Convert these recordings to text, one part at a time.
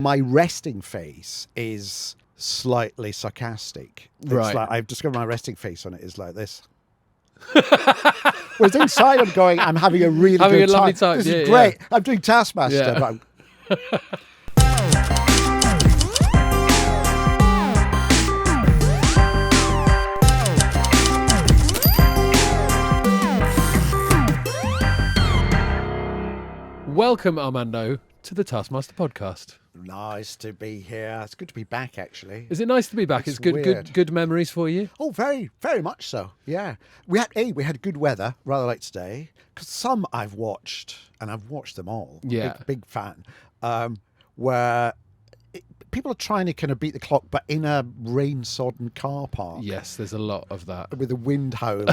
My resting face is slightly sarcastic. It's Right. like, I've discovered my resting face on it is like this. Whereas inside I'm going, I'm having a really Having good a lovely time. time. This Yeah, is great. I'm doing Taskmaster. Yeah. But I'm- Welcome, Armando, to the Taskmaster podcast. Nice to be here. It's good to be back, actually. Is it nice to be back? It's It's good, weird. good memories for you. Oh, very, very much so. Yeah, we had good weather, rather like today. Because some I've watched, and I've watched them all. Yeah. Big fan. Where people are trying to kind of beat the clock, but in a rain-sodden car park. Yes, there's a lot of that. With the wind howling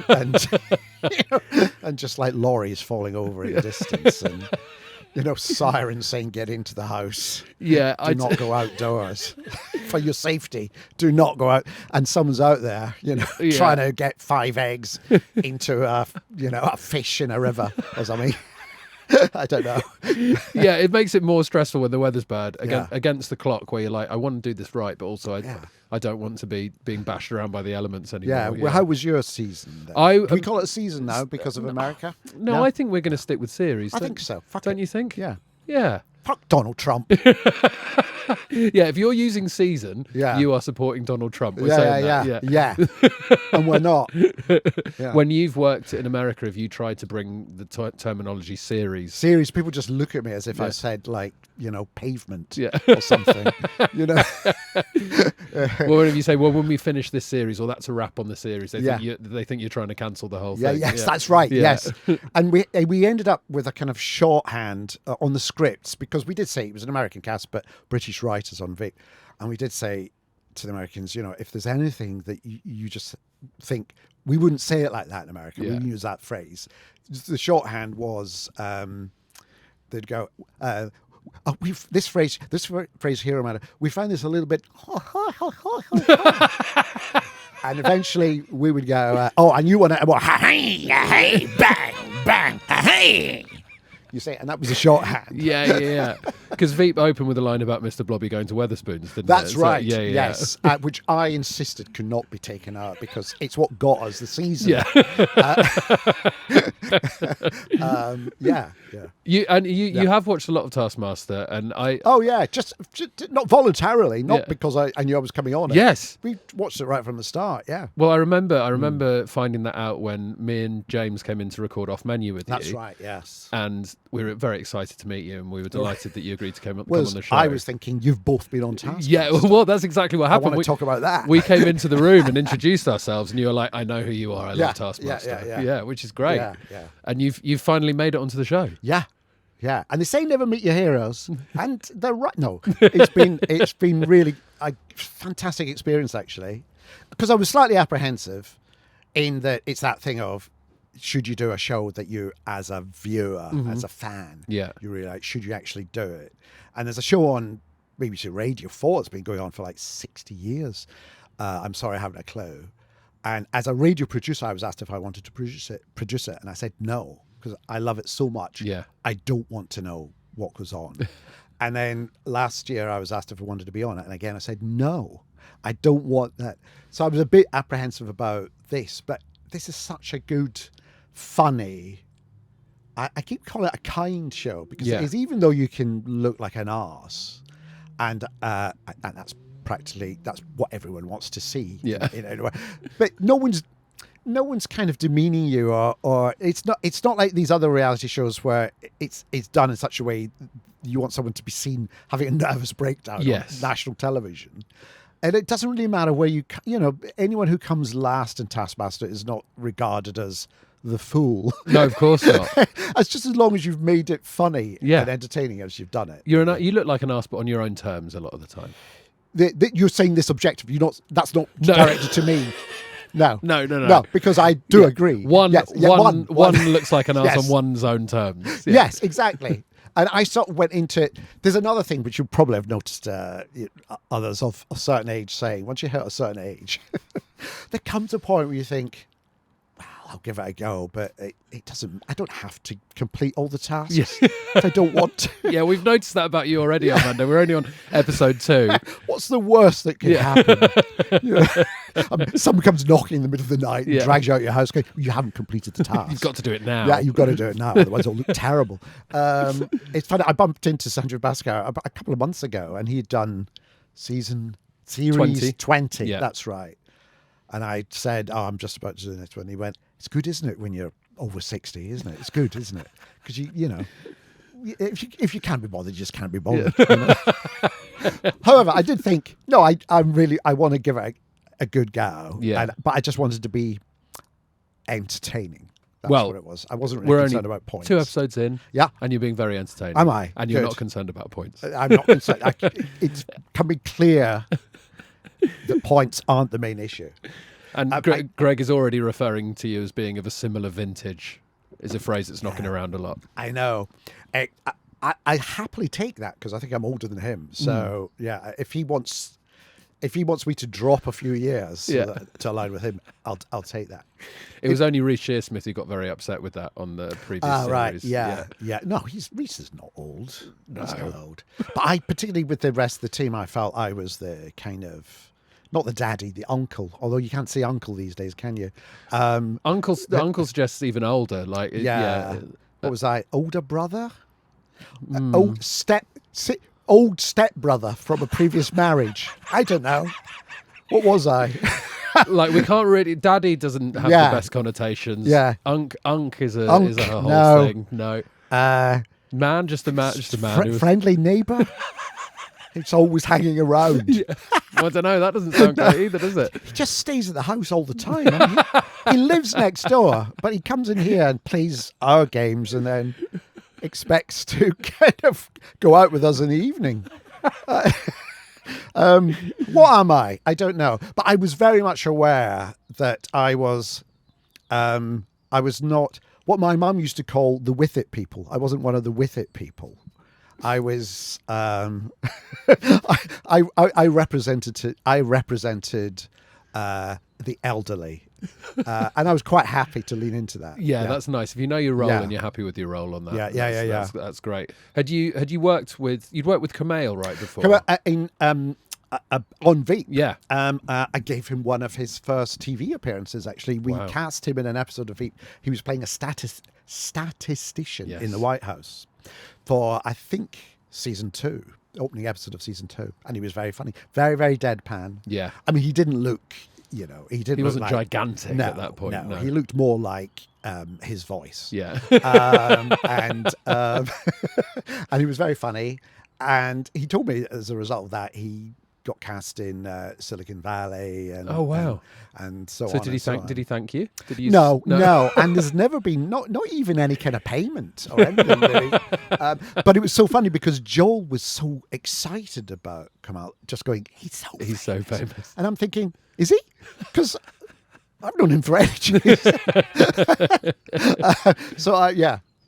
and you know, and just like lorries falling over in the distance and sirens saying get into the house. Yeah, Do not go outdoors for your safety. Do not go out. And someone's out there, Yeah. trying to get 5 eggs into a fish in a river or something. I don't know. Yeah, it makes it more stressful when the weather's bad Yeah. against the clock, where you're like, I want to do this right, but also Yeah. I don't want to be being bashed around by the elements anymore. Yeah. Well, how was your season then? I- Can we call it a season now because of America? No, I think we're going to stick with series. I think so. Fuck Don't it. you think? Yeah. Yeah. Fuck Donald Trump. Yeah, if you're using season, Yeah. you are supporting Donald Trump. We're saying that. Yeah. And we're not. Yeah. When you've worked in America, have you tried to bring the terminology series? Serious people just look at me as if I Yeah. said pavement Yeah. or something. Well, if you say, well, when we finish this series, or that's a wrap on the series, they Yeah. think you're trying to cancel the whole Yeah, thing. yes, that's right. Yeah. Yes, and we ended up with a kind of shorthand on the scripts because we did say it was an American cast, but British writers on Vic, and we did say to the Americans, if there's anything that you just think we wouldn't say it like that in America, we Yeah. wouldn't use that phrase. The shorthand was they'd go. This phrase here, Amanda, we found this a little bit, and eventually we would go, and you want to, hey, bang, bang, hey. You say, and that was a shorthand. Yeah. Because Veep opened with a line about Mr. Blobby going to Weatherspoons, didn't That's it? So, right. yeah. Yes, which I insisted could not be taken out because it's what got us the season. Yeah. Yeah. You have watched a lot of Taskmaster, and I. Oh yeah, just not voluntarily, not Yeah. because I knew I was coming on it. Yes. We watched it right from the start. Yeah. Well, I remember finding that out when me and James came in to record Off Menu with you. That's right. Yes. And we were very excited to meet you, and we were delighted that you agreed to come on the show. I was thinking you've both been on task. Yeah, well, that's exactly what I happened. want to talk about that. We came into the room and introduced ourselves, and you were like, "I know who you are. I Yeah, love Taskmaster." yeah. Which is great. Yeah. And you've finally made it onto the show. Yeah. And they say never meet your heroes, and they're right. No, it's been really a fantastic experience actually, because I was slightly apprehensive in that it's that thing of should you do a show that you as a viewer, as a fan, Yeah. you really like, should you actually do it? And there's a show on BBC Radio 4 that's been going on for like 60 years. I'm sorry, I haven't a clue. And as a radio producer, I was asked if I wanted to produce it, and I said no, because I love it so much. Yeah. I don't want to know what goes on. And then last year I was asked if I wanted to be on it, and again I said no, I don't want that. So I was a bit apprehensive about this, but this is such a good, funny, I keep calling it a kind show because Yeah. it is, even though you can look like an arse, and that's what everyone wants to see. Yeah. But no one's kind of demeaning you, or it's not like these other reality shows where it's done in such a way you want someone to be seen having a nervous breakdown Yes. on national television. And it doesn't really matter where anyone who comes last in Taskmaster is not regarded as the fool. No, of course not. It's just as long as you've made it funny Yeah. and entertaining as you've done it. You look like an arse, but on your own terms a lot of the time. You're saying this objective. That's not No. directed to me. No, No. because I do agree. One looks like an arse Yes. on one's own terms. Yeah. Yes, exactly. And I sort of went into it. There's another thing which you probably have noticed others of a certain age saying, once you hit a certain age, there comes a point where you think, wow, I'll give it a go, but it doesn't. I don't have to complete all the tasks Yeah. if I don't want to. Yeah, we've noticed that about you already, Armando. We're only on episode 2. What's the worst that can happen? You know, someone comes knocking in the middle of the night and drags you out of your house going, you haven't completed the task. You've got to do it now. Yeah, you've got to do it now, otherwise it'll look terrible. It's funny, I bumped into Sandra Baskar a couple of months ago, and he had done series 20. Yeah. That's right. And I said, I'm just about to do the next one. He went, it's good, isn't it, when you're over 60, isn't it? It's good, isn't it? Because, you know, if you can't be bothered, you just can't be bothered. You know? However, I did think, no, I want to give it a good go. Yeah. But I just wanted to be entertaining. That's Well, what it was. I wasn't really concerned about points. 2 episodes in. Yeah. And you're being very entertaining. Am I? And you're Good. not concerned about points. I'm not concerned. It can be clear that points aren't the main issue. And Greg is already referring to you as being of a similar vintage, is a phrase that's knocking around a lot. I know. I happily take that because I think I'm older than him. So yeah, if he wants me to drop a few years to align with him, I'll take that. It was only Reece Shearsmith who got very upset with that on the previous series. Right, yeah. No, Reece is not old. He's not old. But I, particularly with the rest of the team, I felt I was the kind of, not the daddy, the uncle. Although you can't say uncle these days, can you? Uncle suggests even older. Like What was I? Older brother? Old step brother from a previous marriage. I don't know. What was I? Like we can't really. Daddy doesn't have the best connotations. Yeah. Unk is a whole no. thing. No. Man, just a man. Friendly neighbour. It's always hanging around. Yeah. Well, I don't know. That doesn't sound great either, does it? He just stays at the house all the time. I mean, he lives next door, but he comes in here and plays our games and then expects to kind of go out with us in the evening. What am I? I don't know. But I was very much aware that I was not what my mum used to call the with it people. I wasn't one of the with it people. I was I represented the elderly, and I was quite happy to lean into that. Yeah, that's nice. If you know your role and you're happy with your role on that, that's great. You'd worked with Kumail right before on Veep. Yeah. I gave him one of his first TV appearances. Actually, we cast him in an episode of Veep. He was playing a statistician in the White House for, I think, season 2, opening episode of season 2, and he was very funny, very, very deadpan. Yeah. I mean, he didn't look, he wasn't gigantic at that point. No, he looked more like his voice. Yeah. And he was very funny, and he told me as a result of that he got cast in Silicon Valley and oh wow and so on. So did he thank you? Did he no, and there's never been not even any kind of payment or anything really. But it was so funny because Joel was so excited about Kumail, just going, he's so famous. And I'm thinking, is he? Because I've known him for ages.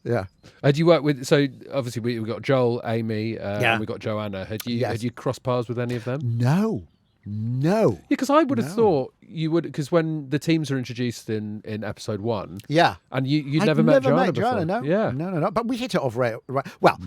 Yeah. Had you worked with? So obviously we got Joel, Amy, and we got Joanna. Had you crossed paths with any of them? No. Yeah, because I would have thought you would, because when the teams are introduced in episode 1, and you never met Joanna before. No. Yeah, no. But we hit it off right. Well,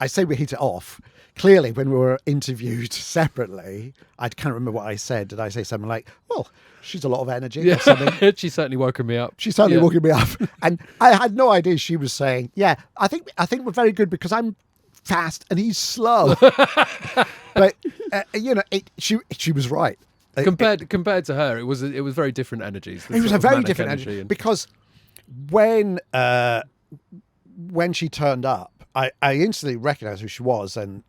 I say we hit it off. Clearly, when we were interviewed separately, I can't remember what I said. Did I say something like, "Well, she's a lot of energy"? Or something? She's certainly woken me up. She's certainly woken me up, and I had no idea she was saying, "Yeah, I think we're very good because I'm fast and he's slow." But she was right. Compared to her, it was very different energies. It was a very different energy because when she turned up, I instantly recognised who she was and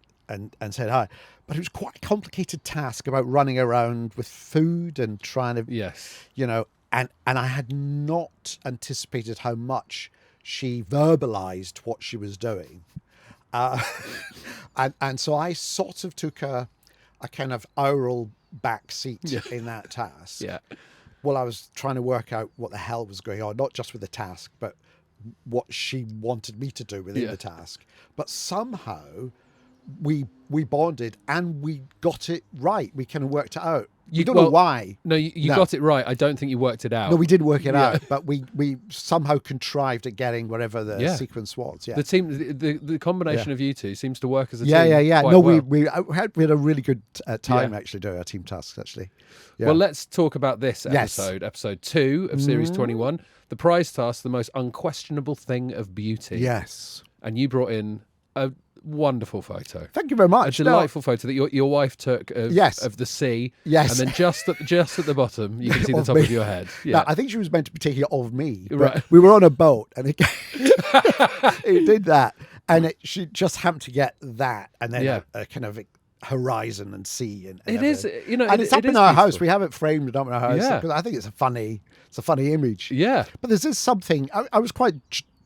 said hi. But it was quite a complicated task about running around with food and trying to, and I had not anticipated how much she verbalised what she was doing. And so I sort of took a kind of oral back seat in that task. Yeah. While I was trying to work out what the hell was going on, not just with the task, but what she wanted me to do within the task. But somehow we bonded and we got it right. We kind of worked it out. You don't know why. No, you got it right. I don't think you worked it out. No, we did work it out, but we somehow contrived at getting whatever the sequence was. Yeah, the team, the combination of you two seems to work as a team. Yeah. Quite No, well. we had a really good time actually doing our team tasks actually. Yeah. Well, let's talk about this episode, episode 2 of series 21. The prize task, the most unquestionable thing of beauty. Yes, and you brought in a wonderful photo. Thank you very much. A delightful photo that your wife took of the sea. Yes. And then just at the bottom, you can see the top of your head. Yeah. Now, I think she was meant to be taking it of me. Right. We were on a boat and it did that. And she just happened to get that and then a kind of horizon and sea. And it is, you know, and it's up in our house. We have it framed up in our house. Yeah. Because I think it's a funny image. Yeah. But there's this something, I was quite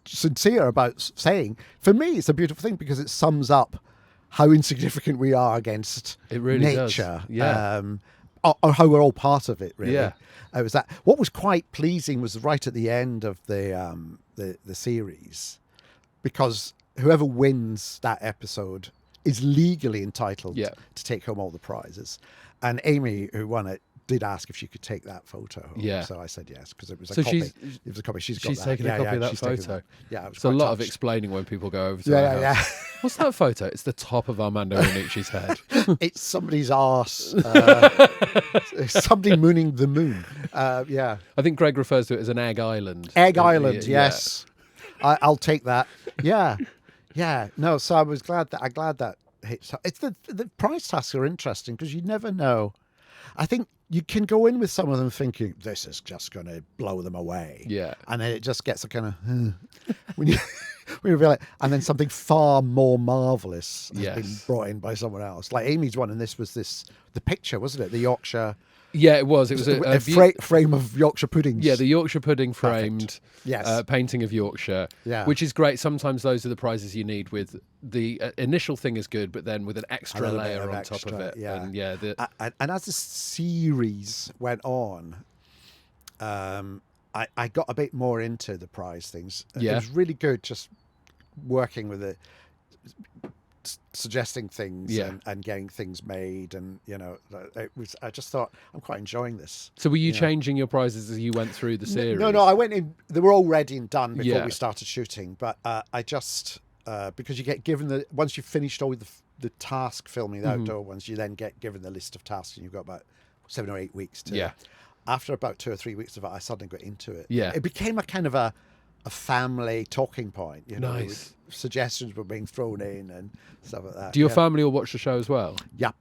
sincere about saying, for me it's a beautiful thing because it sums up how insignificant we are against nature. Does. Yeah. Or how we're all part of it, really. Yeah. It was that. What was quite pleasing was right at the end of the series, because whoever wins that episode is legally entitled to take home all the prizes. And Amy, who won it, did ask if she could take that photo home. Yeah. So I said yes, because it was a copy. It was a copy. She's taken a copy of that photo. Yeah, it was it's a lot of touched. Explaining when people go over to her house. What's that photo? It's the top of Armando Iannucci's head. It's somebody's arse. Somebody mooning the moon. Yeah. I think Greg refers to it as an egg island. Egg island, yes. I'll take that. Yeah. Yeah. No, so I was glad that hit. It's the prize tasks are interesting because you never know. I think you can go in with some of them thinking this is just going to blow them away. Yeah. And then it just gets a kind of when you realize, and then something far more marvelous has been brought in by someone else. Like Amy's one, and this was the picture, wasn't it? The Yorkshire. Yeah, it was. It was a frame of Yorkshire puddings. Yeah, the Yorkshire pudding framed yes. Painting of Yorkshire, which is great. Sometimes those are the prizes you need with the initial thing is good, but then with an extra layer on top of it. Yeah. And as the series went on, I got a bit more into the prize things. It was really good just working with it, suggesting things and getting things made, and I just thought I'm quite enjoying this. So were you changing your prizes as you went through the series? No, I went in, they were all ready and done before we started shooting, but I just because you get given once you've finished all the task filming, the outdoor ones, you then get given the list of tasks, and you've got about 7 or 8 weeks to after about 2 or 3 weeks of it, I suddenly got into it. It became a kind of a family talking point. Nice. Suggestions were being thrown in and stuff like that. Do your family all watch the show as well? Yeah.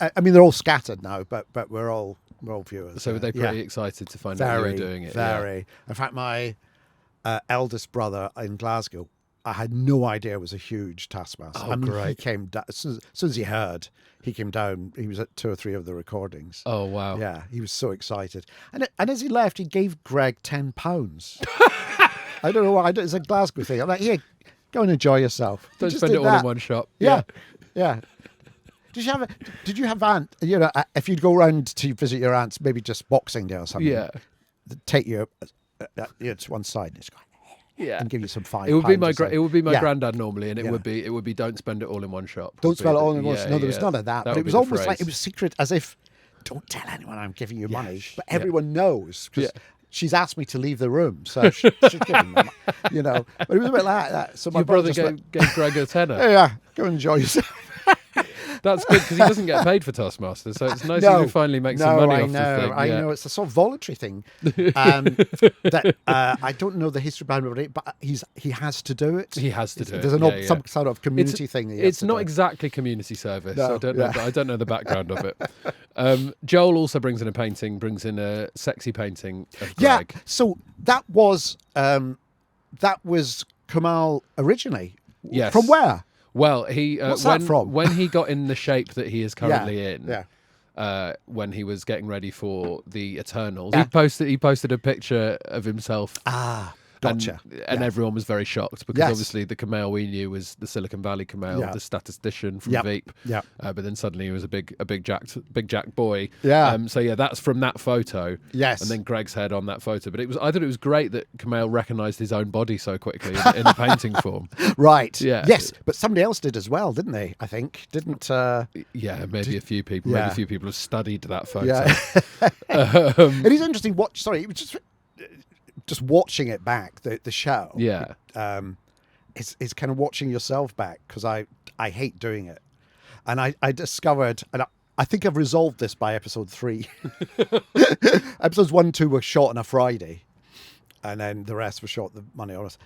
I mean, they're all scattered now, but we're all viewers. So were they pretty excited to find out you were doing it? Very. In fact, my eldest brother in Glasgow, I had no idea was a huge Taskmaster. Oh, great. He came down, as soon as he heard, he came down. He was at 2 or 3 of the recordings. Oh, wow. Yeah, he was so excited. And as he left, he gave Greg £10. I don't know why. It's a Glasgow thing. I'm like, here, go and enjoy yourself. Don't spend it all in one shop. Yeah. Did you have aunt? If you'd go around to visit your aunts, maybe just Boxing Day or something. Yeah. Take you to one side and it's going. Yeah, and give you some £5. It would be my granddad normally, and it would be don't spend it all in one shop. Don't spend it all in one shop. No, there was none of that. But it was almost phrase. Like it was secret, as if don't tell anyone I'm giving you money, but everyone knows because she's asked me to leave the room, so she's giving them, But it was a bit like that. So my Your brother gave Greg a tenner. Yeah, go and enjoy yourself. That's good because he doesn't get paid for Taskmaster, so it's nice that he finally makes some money off the thing. I know it's a sort of voluntary thing. That I don't know the history behind it, but he has to do it. He has to do it. There's some sort of community thing. It's not exactly community service. No, I don't know the background of it. Joel also brings in a sexy painting of Greg. Yeah, so that was Kamal originally. Yes. From where? Well, What's that from? when he got in the shape that he is currently in, when he was getting ready for the Eternals, he posted a picture of himself. Gotcha. And Yeah. everyone was very shocked because Yes. obviously the Kamel we knew was the Silicon Valley Kamel, Yeah. the statistician from Yep. Veep. Yeah. But then suddenly he was a big Jack boy. Yeah. So yeah, that's from that photo. Yes. And then Greg's head on that photo. But I thought it was great that Kamel recognised his own body so quickly in the painting form. Right. Yeah. Yes, but somebody else did as well, didn't they? I think didn't. Yeah, maybe a few people. Yeah. Maybe a few people have studied that photo. Yeah. It is interesting. It was just watching it back. The show. Yeah. It's kind of watching yourself back because I hate doing it, and I discovered, and I think I've resolved this by episode 3. Episodes 1 and 2 were shot on a Friday, and then the rest were shot the Monday on us.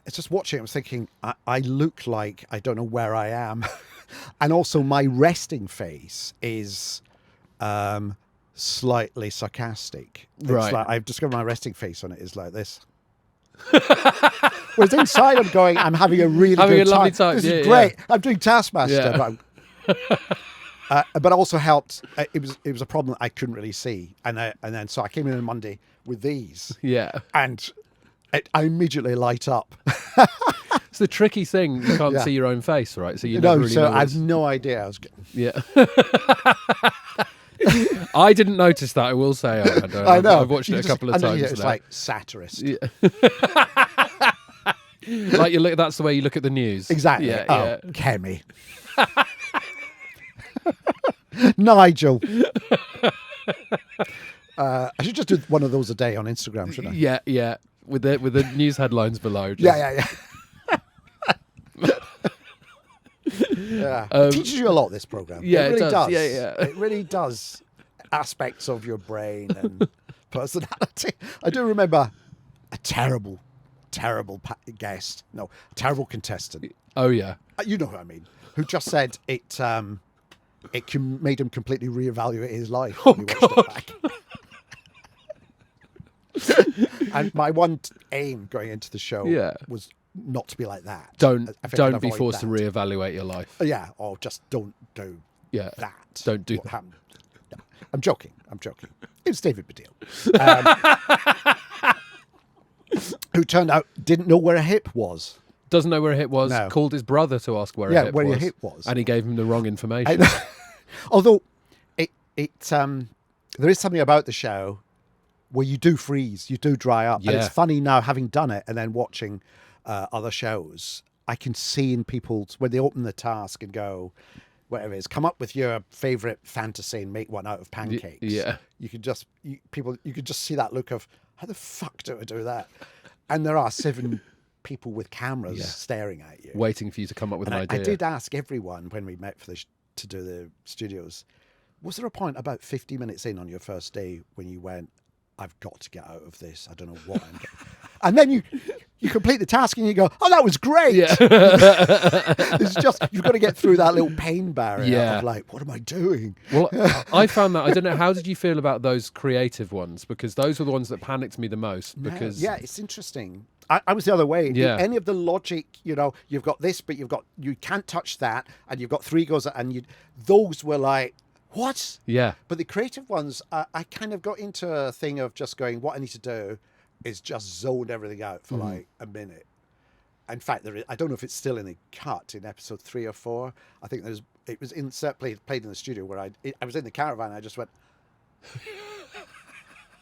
It's just watching. I was thinking, I look like I don't know where I am, and also my resting face is slightly sarcastic. It's Right. like, I've discovered my resting face on it is like this. Whereas inside I'm going, I'm having a really Having good a lovely time. time. This Yeah, is great. I'm doing Taskmaster. Yeah. But also helped. It was a problem that I couldn't really see, and then so I came in on Monday with these, Yeah. and I immediately light up. It's the tricky thing. You can't Yeah. see your own face, right? So you No, never really so know. I've no idea. I was getting, Yeah. I didn't notice that. I will say, Armando. I know. I've watched You it a just- couple of underneath times. It's now. like Satirist. Yeah. Like you look. That's the way you look at the news. Exactly. Yeah. Oh, Yeah. Kemi. Nigel. I should just do one of those a day on Instagram, shouldn't I? Yeah. Yeah. With the news headlines below. Just, Yeah. Yeah. It teaches you a lot, this program. Yeah, it really it does. Yeah, yeah. It really does. Aspects of your brain and personality. I do remember a terrible guest. No, a terrible contestant. Oh yeah. You know who I mean. Who just said it made him completely reevaluate his life when he watched it back. And my one aim going into the show Yeah. was not to be like that. Don't I think I'd be avoid forced that. to reevaluate your life. Yeah, or just don't do Yeah. that. Don't do What that. happened. No, I'm joking. It was David Baddiel. Who turned out didn't know where a hip was. Doesn't know where a hit was. No. Called his brother to ask where Yeah, a hit where was. your hip was. And he gave him the wrong information. Although there is something about the show where you do freeze, you do dry up. And it's Yeah. funny now, having done it and then watching other shows, I can see in people's, when they open the task and go, whatever it is, come up with your favourite fantasy and make one out of pancakes. Yeah. You could just see that look of, how the fuck do I do that? And there are 7 people with cameras staring at you. Waiting for you to come up with And an idea. I did ask everyone when we met for to do the studios, was there a point about 50 minutes in on your first day when you went, I've got to get out of this. I don't know what I'm getting. And then you complete the task and you go, oh, that was great. Yeah. It's just, you've got to get through that little pain barrier Yeah. of like, what am I doing? Well, I found that, I don't know, how did you feel about those creative ones? Because those were the ones that panicked me the most. Because Yeah, it's interesting. I was the other way. Yeah. Any of the logic, you've got this, but you can't touch that, and you've got 3 goes, and those were like, what? Yeah. But the creative ones, I kind of got into a thing of just going, what I need to do is just zone everything out for like a minute. In fact, I don't know if it's still in the cut in episode 3 or 4. I think it was played in the studio where I was in the caravan. And I just went,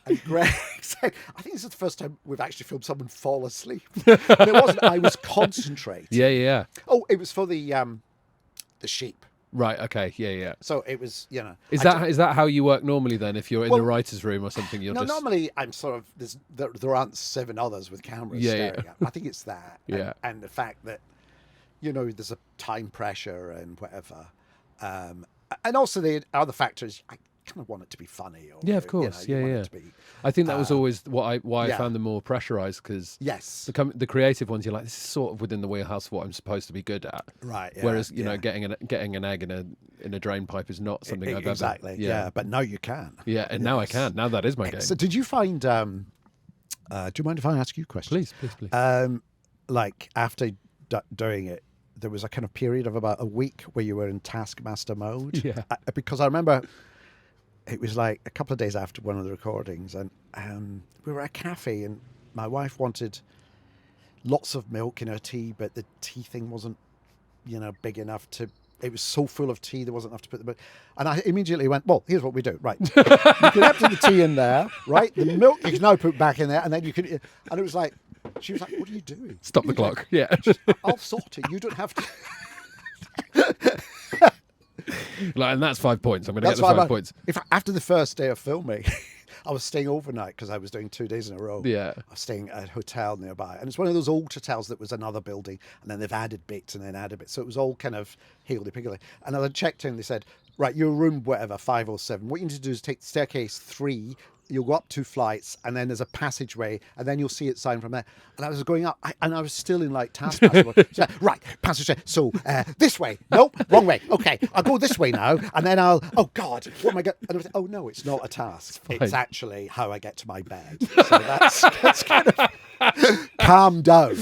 and Greg said, I think this is the first time we've actually filmed someone fall asleep. And it wasn't. I was concentrating. Yeah. Oh, it was for the sheep. Right. Okay. Yeah. So it was, Is that how you work normally then? If you're in the writer's room or something, you're just normally I'm sort of there aren't 7 others with cameras staring at me. I think it's that. Yeah. And the fact that there's a time pressure and whatever, and also the other factors. I kind of want it to be funny. Or, Yeah, of course. you want Yeah. it to be, I think that was always why I yeah. found them more pressurized because yes, the creative ones, you're like, this is sort of within the wheelhouse of what I'm supposed to be good at. right. Yeah, Whereas yeah. getting an egg in a drain pipe is not something I've exactly. ever. Yeah, but now you can. Yeah, and now I Yes. can. Now that is my game. So did you find? Do you mind if I ask you a question? Please. Like after doing it, there was a kind of period of about a week where you were in Taskmaster mode. Yeah. Because I remember it was like a couple of days after one of the recordings, and we were at a cafe, and my wife wanted lots of milk in her tea, but the tea thing wasn't, big enough to. It was so full of tea, there wasn't enough to put the milk. And I immediately went, well, here's what we do. Right. You can empty the tea in there, right? The milk you can now put back in there, and then you can. And it was like, she was like, what are you doing? Stop the clock. Yeah. I'll sort it. You don't have to. And that's 5 points. I'm going to get the 5 points. After the first day of filming, I was staying overnight because I was doing 2 days in a row. Yeah. I was staying at a hotel nearby. And it's one of those old hotels that was another building. And then they've added bits and then added bits. So it was all kind of higgledy-piggledy. And I checked in, they said, right, your room, whatever, 5 or 7. What you need to do is take staircase 3. You'll go up 2 flights, and then there's a passageway, and then you'll see it sign from there. And I was going up, and I was still in like Taskmaster. So, right, passageway. So this way. Nope, wrong way. Okay, I'll go this way now, and then oh God, what am I going? And I was like, oh no, it's not a task. It's actually how I get to my bed. So that's kind of calm down,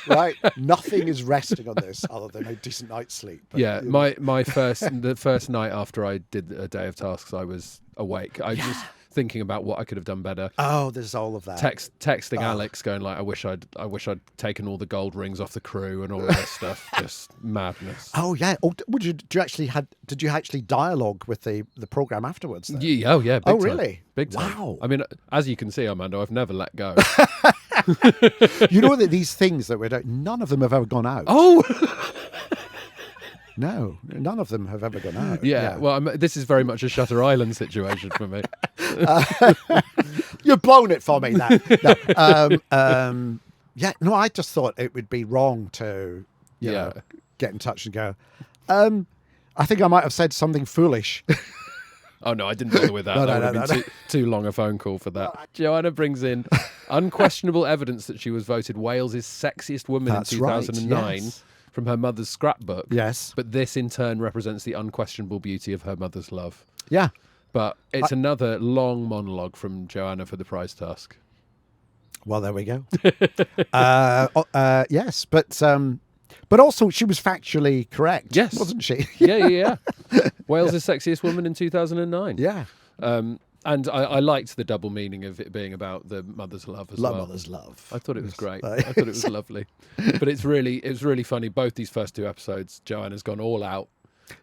right? Nothing is resting on this other than a decent night's sleep. But, yeah, the first night after I did a day of tasks, I was awake. I just thinking about what I could have done better. Oh, there's all of that. Texting Alex, going like, I wish I'd taken all the gold rings off the crew and all of this stuff. Just madness. Oh yeah. Oh, did you actually dialogue with the program afterwards? Then? Yeah. Oh yeah. Big time. Really? Big time. Wow. I mean, as you can see, Armando, I've never let go. You know that these things that we're doing, none of them have ever gone out. Oh. No, none of them have ever gone out. Yeah. Well, this is very much a Shutter Island situation for me. You've blown it for me. That. No, I just thought it would be wrong to, you know, get in touch and go. I think I might have said something foolish. Oh no, I didn't bother with that. That would have been too long a phone call for that. Joanna brings in unquestionable evidence that she was voted Wales's sexiest woman in 2009. Right, yes. From her mother's scrapbook. Yes. But this in turn represents the unquestionable beauty of her mother's love. Yeah. But it's another long monologue from Joanna for the prize task. Well, there we go. Yes, but also she was factually correct. Yes. Wasn't she? Yeah. Wales's sexiest woman in 2009. Yeah. And I liked the double meaning of it being about the mother's love as well. Mother's love. I thought it was great. I thought it was lovely. But it was really funny. Both these first 2 episodes, Joanna's gone all out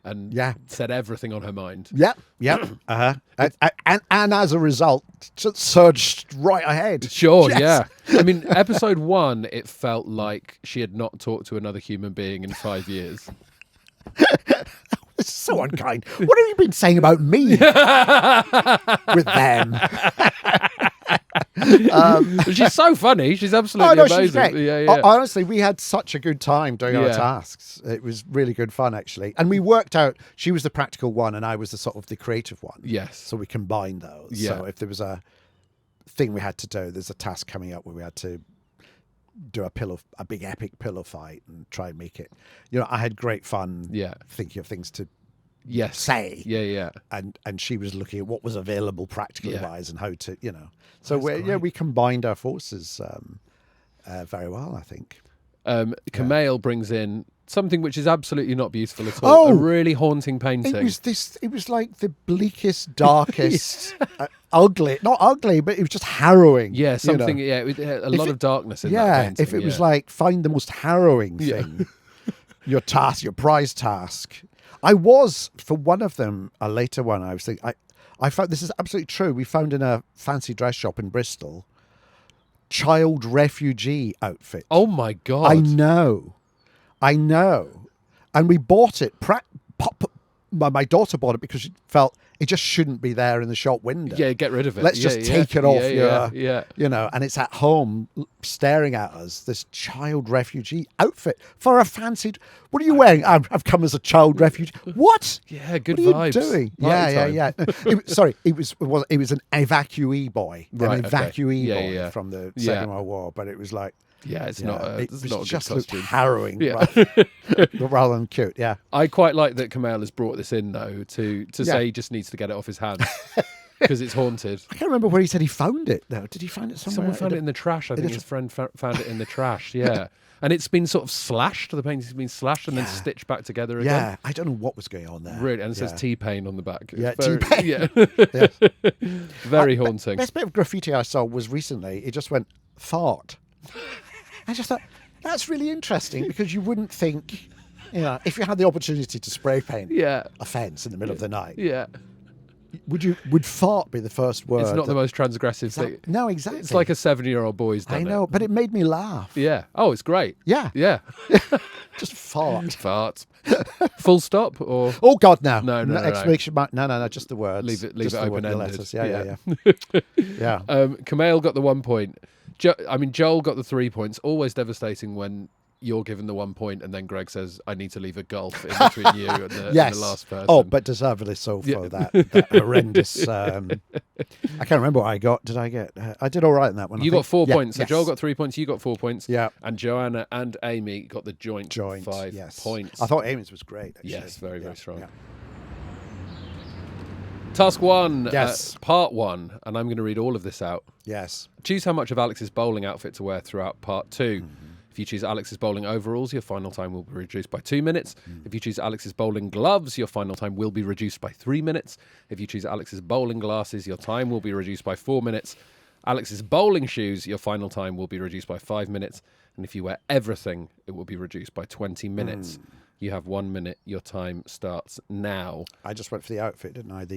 and said everything on her mind. Yep. Uh-huh. And as a result, surged right ahead. Sure, yes. Yeah. I mean, episode 1, it felt like she had not talked to another human being in 5 years. It's so unkind. What have you been saying about me with them? She's so funny. She's absolutely amazing. She's great. Yeah. Honestly, we had such a good time doing our tasks. It was really good fun, actually. And we worked out, she was the practical one and I was the creative one. Yes. So we combined those. Yeah. So if there was a thing we had to do, there's a task coming up where we had to do a big epic pillow fight and try and make it. You know, I had great fun thinking of things to say. Yeah. And she was looking at what was available practically wise and how to, So we combined our forces very well, I think. Kumail brings in something which is absolutely not beautiful at all. A really haunting painting. It was like the bleakest, darkest, ugly. Not ugly, but it was just harrowing. Yeah, something. A lot of darkness in that painting. If it was like find the most harrowing thing, your prize task. I was for one of them, a later one. I was thinking, I found this is absolutely true. We found in a fancy dress shop in Bristol, child refugee outfit. Oh my God! I know, and we bought it. My daughter bought it because she felt it just shouldn't be there in the shop window. Yeah, get rid of it. Let's just take it off your, and it's at home staring at us, this child refugee outfit for a fancy... What are you wearing? I've come as a child refugee. What? Yeah, good what vibes. Are you doing? Yeah. It was an evacuee boy. Right, an evacuee boy boy from the Second World War, but it was like... Yeah, it's not a just good costume. Harrowing, rather than cute. Yeah, I quite like that Kumail has brought this in though to say he just needs to get it off his hands because it's haunted. I can't remember where he said he found it though. Did he find it somewhere? Someone found it in the trash. I think his friend found it in the trash. Yeah. And it's been sort of slashed. The painting's been slashed and then stitched back together again. Yeah, I don't know what was going on there. Really, and it says T-Pain on the back. T-Pain. Yeah. Very haunting. Best bit of graffiti I saw was recently. It just went fart. I just thought, that's really interesting, because you wouldn't think, if you had the opportunity to spray paint a fence in the middle of the night, would fart be the first word? It's not the most transgressive thing. No, exactly. It's like a 7-year-old boy's done I know, but it made me laugh. Yeah. Oh, it's great. Yeah. Yeah. Just fart. Fart. Full stop or? Oh God, no. No. Exclamation mark. No. Just the words. Leave it Yeah. open-ended. Yeah. Kumail got the 1 point. Joel got the 3 points. Always devastating when you're given the 1 point and then Greg says, I need to leave a gulf in between you and the, yes. and the last person. Oh, but deservedly so for that horrendous... I can't remember what I got. Did I get... I did all right in that one. You got 4 points. So yes. Joel got 3 points, you got 4 points. Yeah. And Joanna and Amy got the joint 5 points. I thought Amy's was great, actually. Yes, very strong. Yeah. Task 1, yes. part 1, and I'm going to read all of this out. Yes. Choose how much of Alex's bowling outfit to wear throughout part 2. If you choose Alex's bowling overalls, your final time will be reduced by 2 minutes. If you choose Alex's bowling gloves, your final time will be reduced by 3 minutes. If you choose Alex's bowling glasses, your time will be reduced by 4 minutes. Alex's bowling shoes, your final time will be reduced by 5 minutes. And if you wear everything, it will be reduced by 20 minutes. You have 1 minute. Your time starts now. I just went for the outfit, didn't I?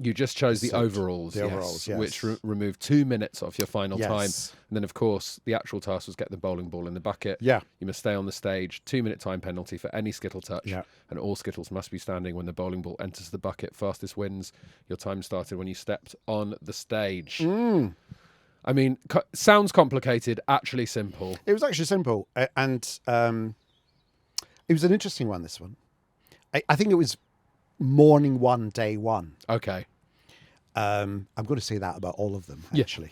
You just chose the overalls, yes. which removed 2 minutes off your final Yes. time. And then, of course, the actual task was get the bowling ball in the bucket. Yeah. You must stay on the stage. 2 minute time penalty for any skittle touch. Yeah. And all skittles must be standing when the bowling ball enters the bucket. Fastest wins. Your time started when you stepped on the stage. I mean, sounds complicated, actually simple. It was actually simple. And it was an interesting one, this one. I think it was morning 1, day 1. Okay. I'm going to say that about all of them, actually.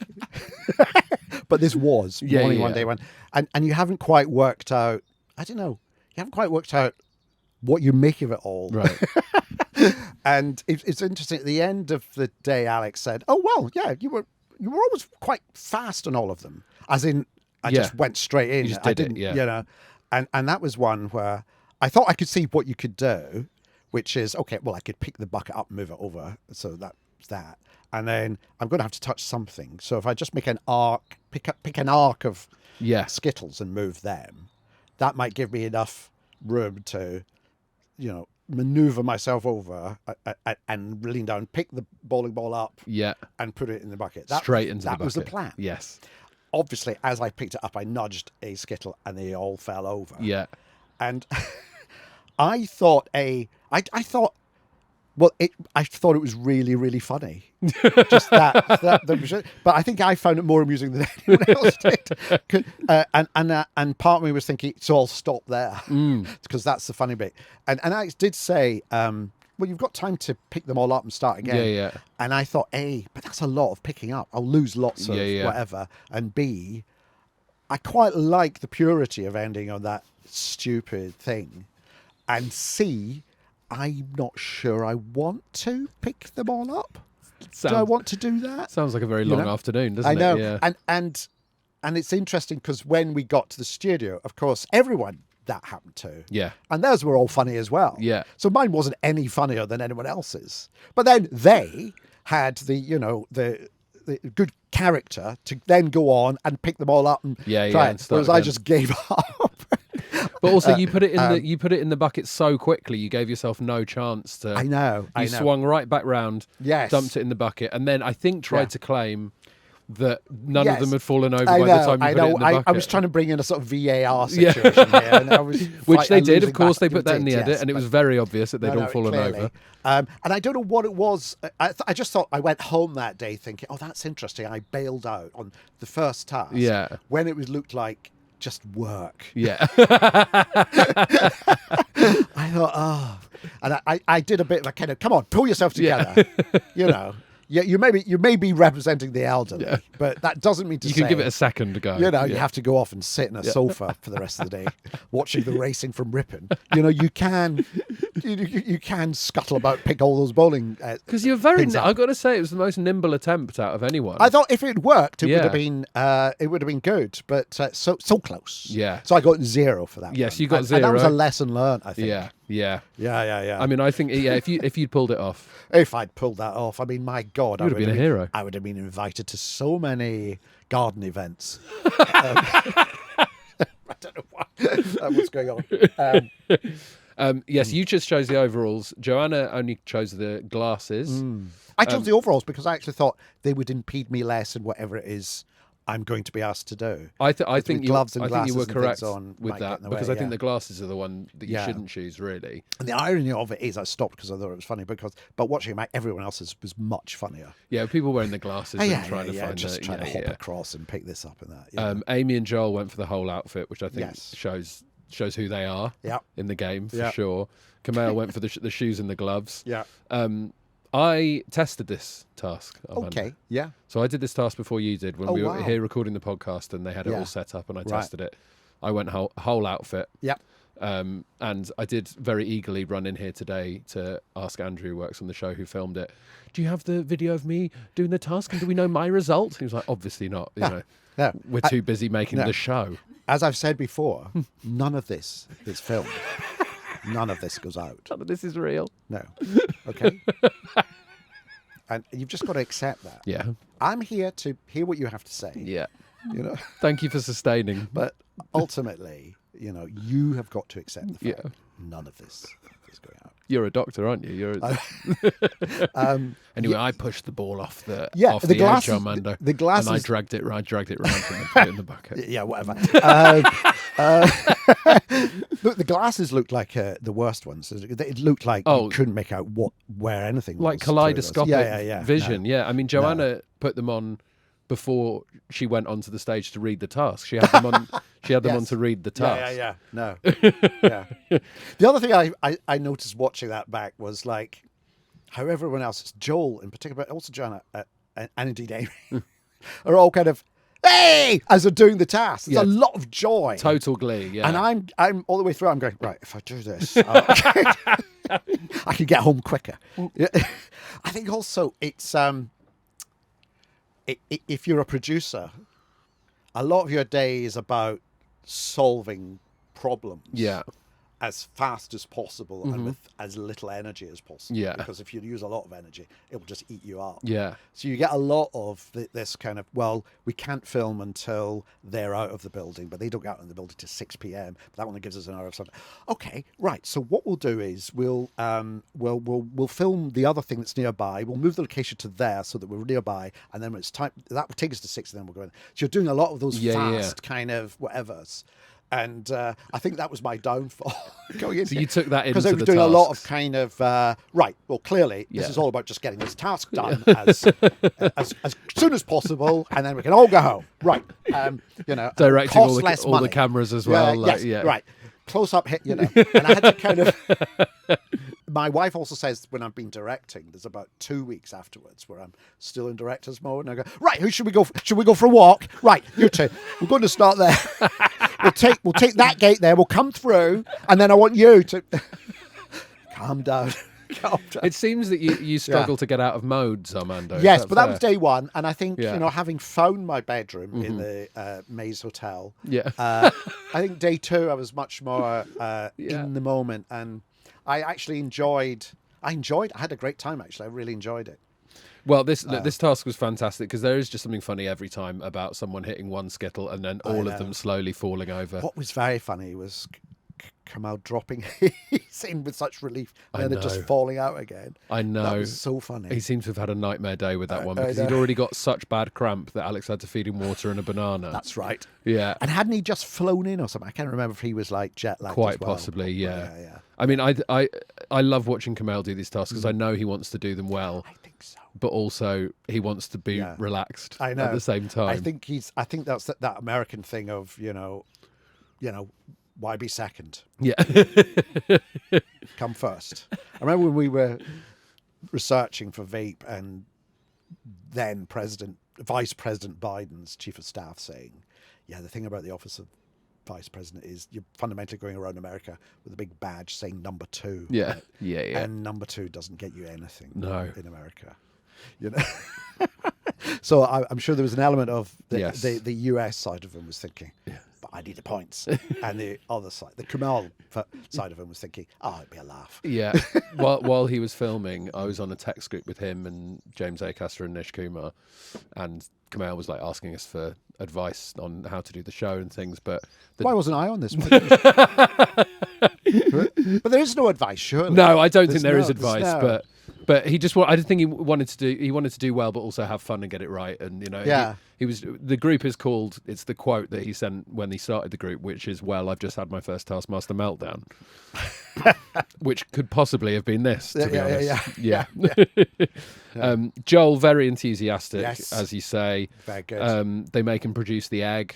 But this was morning 1, day 1. And you haven't quite worked out, I don't know, you haven't quite worked out what you make of it all. Right. And it's interesting. At the end of the day, Alex said, oh, well, yeah, you were always quite fast on all of them. As in, I just went straight in. You just did And that was one where I thought I could see what you could do, which is, okay, well, I could pick the bucket up, move it over. So that's that. And then I'm going to have to touch something. So if I just make an arc, pick an arc of skittles and move them, that might give me enough room to, maneuver myself over and lean down, pick the bowling ball up and put it in the bucket. Straight into the bucket. That was the plan. Yes. Obviously, as I picked it up, I nudged a skittle and they all fell over. Yeah. And I thought I thought it was really, really funny. Just that was it. But I think I found it more amusing than anyone else did. And part of me was thinking, so I'll stop there because that's the funny bit. And Alex did say, well, you've got time to pick them all up and start again. Yeah. And I thought, A, but that's a lot of picking up. I'll lose lots of whatever. And B, I quite like the purity of ending on that stupid thing. And C, I'm not sure I want to pick them all up. Do I want to do that? Sounds like a very long afternoon, doesn't it? I know. Yeah. And it's interesting because when we got to the studio, of course, everyone that happened to. Yeah. And theirs were all funny as well. Yeah. So mine wasn't any funnier than anyone else's. But then they had the good character to then go on and pick them all up and try it. Whereas I just gave up. But also, you put it in the bucket so quickly. You gave yourself no chance to. I know. You swung right back round. Yes. Dumped it in the bucket, and then I think tried to claim that none of them had fallen over by the time you put it in the bucket. I was trying to bring in a sort of VAR situation here, and I was which they did. Of course, they put that in the edit, and it was very obvious that they'd all fallen over. And I don't know what it was. I just thought I went home that day thinking, oh, that's interesting. I bailed out on the first task. Yeah. When it looked like just work. Yeah. I thought, oh. And I did a bit of a kind of, come on, pull yourself together. Yeah, you may be representing the elderly, but that doesn't mean to say... You can give it a second go. You have to go off and sit in a sofa for the rest of the day, watching the racing from Ripon. You can scuttle about, pick all those bowling because you're very... I've got to say, it was the most nimble attempt out of anyone. I thought if it worked, it would have been good, but so close. Yeah. So I got 0 for that. Yes, one. you got 0. And that was a lesson learned, I think. Yeah. Yeah. Yeah. I mean, I think if you'd pulled it off, If I'd pulled that off, I mean, my God, you would have been a hero. I would have been invited to so many garden events. I don't know what's going on. Yes, you just chose the overalls. Joanna only chose the glasses. I chose the overalls because I actually thought they would impede me less in whatever it is I'm going to be asked to do. I think gloves and I think you were glasses and correct things on with might that get in the because way, I think yeah. the glasses are the one that you Yeah. shouldn't choose, really. And the irony of it is I stopped because I thought it was funny but watching it, everyone else's was much funnier. Yeah, people wearing the glasses and trying to find just trying to hop yeah. across and pick this up and that. Yeah. Amy and Joel went for the whole outfit, which I think Yes. shows who they are Yeah. in the game for Yeah. sure. Kamal went for the shoes and the gloves. Yeah. I tested this task, Armando. Okay. Yeah. So I did this task before you did when we were wow. here recording the podcast, and they had it Yeah. all set up, and I Right. tested it. I went whole outfit. Yeah. And I did very eagerly run in here today to ask Andrew, who works on the show, who filmed it, do you have the video of me doing the task, and do we know my result? He was like, obviously not. You know, Yeah. we're too busy making no. the show. As I've said before, none of this is filmed. None of this goes out. None of this is real. No. Okay. And you've just got to accept that. Yeah. I'm here to hear what you have to say. Yeah. You know. Thank you for sustaining. But ultimately, you have got to accept the fact Yeah. none of this is going out. You're a doctor, aren't you? Anyway, I pushed the ball off the glasses, edge, Armando. the glasses, and I dragged it around and then put it in the bucket. Yeah, whatever. Look, the glasses looked like the worst ones. It looked like you couldn't make out where anything was. Like kaleidoscopic vision. No. Yeah, I mean, Joanna put them on before she went onto the stage to read the task. She had them on. She had them on to read the task. Yeah. No. Yeah. The other thing I noticed watching that back was like how everyone else, Joel in particular, but also Joanna and indeed Amy, are all kind of hey as they're doing the task. There's a lot of joy, total glee. Yeah, and I'm all the way through. I'm going right. If I do this, I can get home quicker. I think also it's if you're a producer, a lot of your day is about solving problems as fast as possible and with as little energy as possible. Yeah. Because if you use a lot of energy, it will just eat you up. Yeah. So you get a lot of this kind of, well, we can't film until they're out of the building, but they don't get out of the building till 6 p.m. But that only gives us an hour of something. Okay, right. So what we'll do is we'll film the other thing that's nearby. We'll move the location to there so that we're nearby, and then when it's time, that will take us to 6, and then we'll go in. So you're doing a lot of those fast kind of whatevers. And I think that was my downfall going into So you took that into because I was the doing tasks. a lot of kind of right. Well, clearly this is all about just getting this task done as soon as possible, and then we can all go home. Right. Directing all less the money. cameras as well. Right. Close up hit. And I had to kind of. My wife also says when I've been directing, there's about 2 weeks afterwards where I'm still in director's mode, and I go, right, who should we go? Should we go for a walk? Right, you two. We're going to start there. We'll take that gate there. We'll come through, and then I want you to calm down. It seems that you struggle to get out of modes, Armando. Yes, but that was day one, and I think Yeah. Having found my bedroom in the Maze Hotel, Yeah. I think day 2 I was much more in the moment, and I actually enjoyed. I had a great time. Actually, I really enjoyed it. Well, this task was fantastic because there is just something funny every time about someone hitting one skittle and then all of them slowly falling over. What was very funny was Kamal dropping his in with such relief, and then it just falling out again. I know. That was so funny. He seems to have had a nightmare day with that one because he'd already got such bad cramp that Alex had to feed him water and a banana. That's right. Yeah. And hadn't he just flown in or something? I can't remember if he was like jet lagged. Quite as well. possibly, yeah. Yeah. I mean, I love watching Kamal do these tasks because I know he wants to do them well. I think so. But also he wants to be relaxed I know. at the same time. I think that's that American thing of why be second? Yeah. Come first. I remember when we were researching for Vape, and then Vice President Biden's chief of staff saying, the thing about the office of vice president is you're fundamentally going around America with a big badge saying number 2. Yeah. Right? Yeah. And number 2 doesn't get you anything in America. So I'm sure there was an element of the US side of him was thinking, but but I need the points. And the other side, the Kamal side of him was thinking, oh, it'd be a laugh. Yeah. While he was filming, I was on a text group with him and James Acaster and Nish Kumar, and Kamal was like asking us for advice on how to do the show and things. But Why wasn't I on this one? But there is no advice, surely. no, I don't think there There's is advice. no. But he just I didn't think he wanted to do well, but also have fun and get it right. And Yeah. he was the group is called. It's the quote that he sent when he started the group, which is, "Well, I've just had my first Taskmaster meltdown," which could possibly have been this. To be honest, yeah. Joel very enthusiastic, Yes. as you say. Very good. They make him produce the egg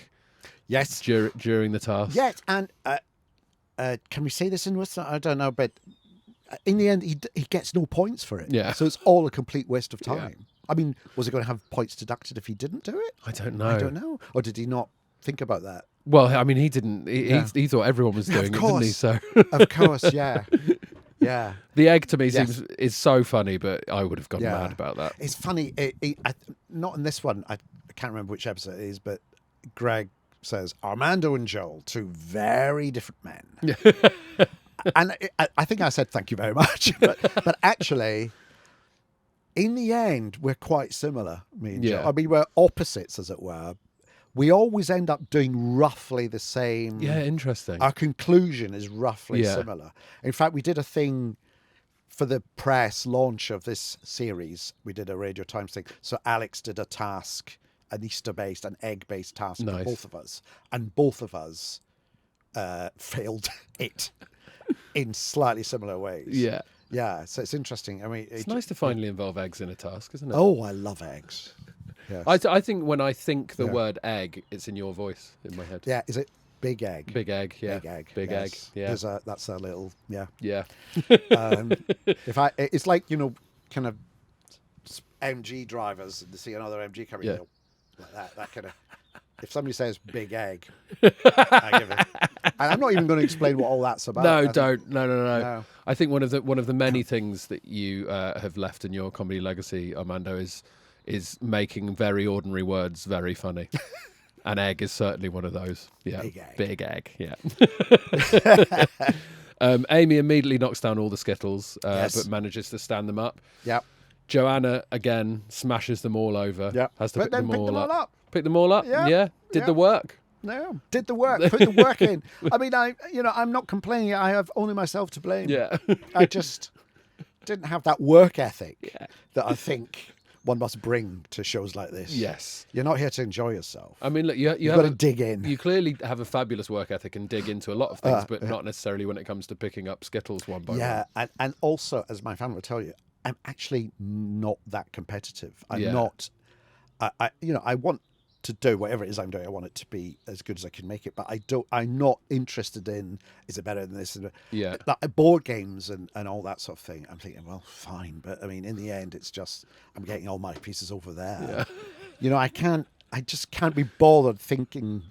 Yes. during the task. Yes, and can we say this in Western? I don't know, but in the end, he gets no points for it. Yeah. So it's all a complete waste of time. I mean, was he going to have points deducted if he didn't do it? I don't know. I don't know. Or did he not think about that? Well, I mean, he didn't. Yeah. He thought everyone was doing it, didn't he? So Of course, yeah. Yeah. the egg to me Yes. is so funny, but I would have gone Yeah. mad about that. It's funny. Not in this one. I can't remember which episode it is, but Greg says, Armando and Joel, two very different men. And I think I said thank you very much. But actually, in the end, we're quite similar, me and Joel. Yeah. I mean, we're opposites, as it were. We always end up doing roughly the same. Yeah, interesting. Our conclusion is roughly Yeah. similar. In fact, we did a thing for the press launch of this series. We did a Radio Times thing. So Alex did a task, an Easter-based, an egg-based task for Nice. both of us. And both of us failed it in slightly similar ways. Yeah. Yeah, so it's interesting. I mean, It's nice to finally involve eggs in a task, isn't it? Oh, I love eggs. Yes. I think when I think the Yeah. word egg, it's in your voice in my head. Yeah, is it big egg? Big egg, yeah. Big egg. Big egg, yes. yeah. That's a little, yeah. Yeah. It's like, kind of MG drivers, and they see another MG coming, Yeah. like that kind of. If somebody says big egg, I give it. And I'm not even going to explain what all that's about. No, I think- don't. No. No. I think one of the many things that you have left in your comedy legacy, Armando, is making very ordinary words very funny. An egg is certainly one of those. Yeah. Big egg. Big egg. Yeah. Amy immediately knocks down all the Skittles, Yes. but manages to stand them up. Yep. Joanna again smashes them all over. Yep. Has to But pick then them pick all them all up. up. Pick them all up. Yeah. Yeah. Did Yeah. the work. No, did the work, put the work in. I mean, I'm not complaining. I have only myself to blame. Yeah. I just didn't have that work ethic that I think one must bring to shows like this. Yes. You're not here to enjoy yourself. I mean, look, You've have got to a- dig in. You clearly have a fabulous work ethic and dig into a lot of things, but not necessarily when it comes to picking up Skittles one by Yeah, one. and also, as my family will tell you, I'm actually not that competitive. I'm Yeah. not. I want to do whatever it is I'm doing. I want it to be as good as I can make it. But I'm not interested in, is it better than this? Yeah. Like board games and all that sort of thing. I'm thinking, well, fine, but I mean, in the end, it's just I'm getting all my pieces over there. Yeah. I just can't be bothered thinking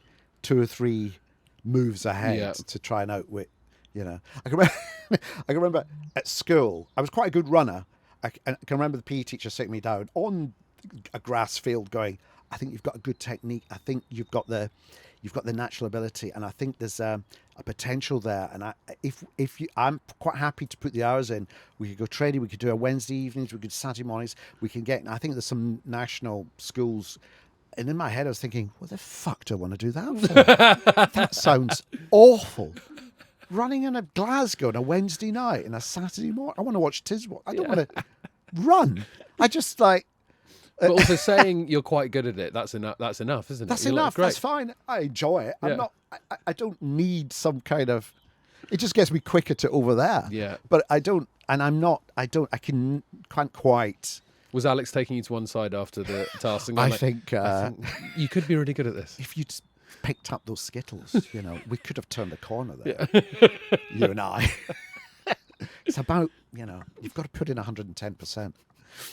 2 or 3 moves ahead Yeah. to try and outwit. I can remember at school, I was quite a good runner. I can remember the PE teacher sitting me down on a grass field going, I think you've got a good technique. I think you've got the natural ability, and I think there's a potential there. And I'm quite happy to put the hours in. We could go training. We could do a Wednesday evenings. We could Saturday mornings. We can get. I think there's some national schools. And in my head, I was thinking, what the fuck do I want to do that for? That sounds awful. Running in a Glasgow on a Wednesday night and a Saturday morning. I want to watch Tiswell. I don't want to run. I just like. But also saying you're quite good at it, that's enough. That's enough, isn't it? That's You're like, enough. great. That's fine. I enjoy it. Yeah. I'm not. I don't need some kind of. It just gets me quicker to over there. Yeah. But I don't, and I'm not. I don't. I can't quite. Was Alex taking you to one side after the task? And going I like, think I think you could be really good at this. if you'd picked up those Skittles, we could have turned a corner there. You and I. It's about you've got to put in 110%.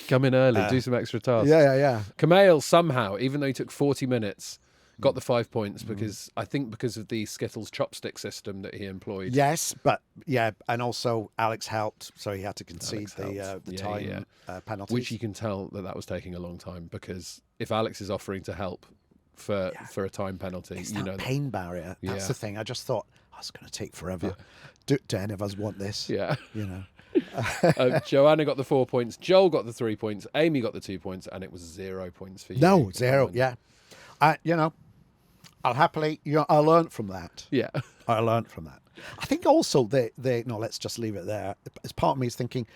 Come in early, do some extra tasks. Yeah. Kamal somehow, even though he took 40 minutes, got the 5 points Mm-hmm. because of the Skittles chopstick system that he employed. Yes, but and also Alex helped, so he had to concede Alex the helped. the Yeah, time yeah. penalties. Which you can tell that was taking a long time, because if Alex is offering to help for a time penalty. It's you that know, pain barrier. That's Yeah. the thing. I just thought, oh, it's going to take forever. Do any of us want this? Yeah. You know. Joanna got the 4 points. Joel got the 3 points. Amy got the 2 points, and it was 0 points for you. No, 0. Colin. Yeah. You know, I'll happily. I learned from that. Yeah. I learned from that. I think also they no, let's just leave it there. As part of me is thinking,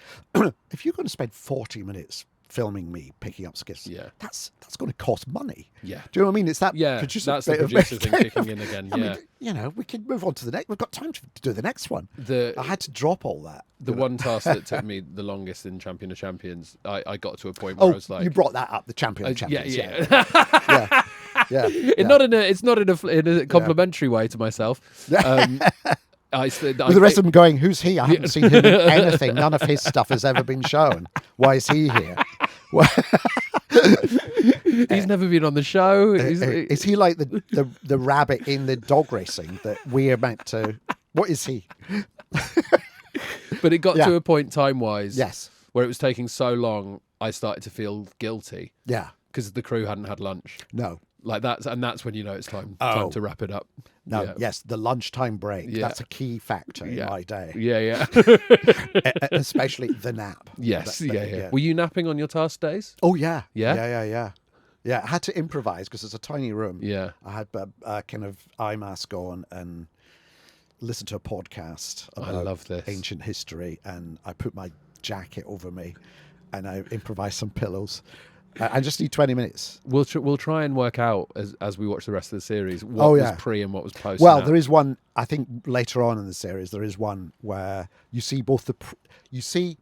if you're going to spend 40 minutes filming me picking up skiffs, that's going to cost money. Yeah. Do you know what I mean? It's that That's the producer thing kicking in again. I Yeah. mean, you know, we can move on to the next. We've got time to do the next one. I had to drop all that. The one task that took me the longest in Champion of Champions, I got to a point where I was like, you brought that up, the Champion of Champions. Yeah. It's not in a complimentary way to myself. With the rest of them going, who's he? I haven't seen him in anything. None of his stuff has ever been shown. Why is he here? He's never been on the show. Is he like the rabbit in the dog racing that we are meant to? What is he? But it got to a point time-wise Yes. where it was taking so long, I started to feel guilty. Yeah. Because the crew hadn't had lunch. No. Like that's when you know it's time to wrap it up. No, Yeah. yes, the lunchtime break. Yeah. That's a key factor in my day. Yeah. Especially the nap. Yes. Yeah. Were you napping on your task days? Oh, yeah. Yeah? Yeah, I had to improvise because it's a tiny room. Yeah. I had a kind of eye mask on and listened to a podcast I about love this. ancient history, and I put my jacket over me and I improvised some pillows. I just need 20 minutes. We'll try and work out as we watch the rest of the series what was pre and what was post. Well, there is one. I think later on in the series there is one where you see both you see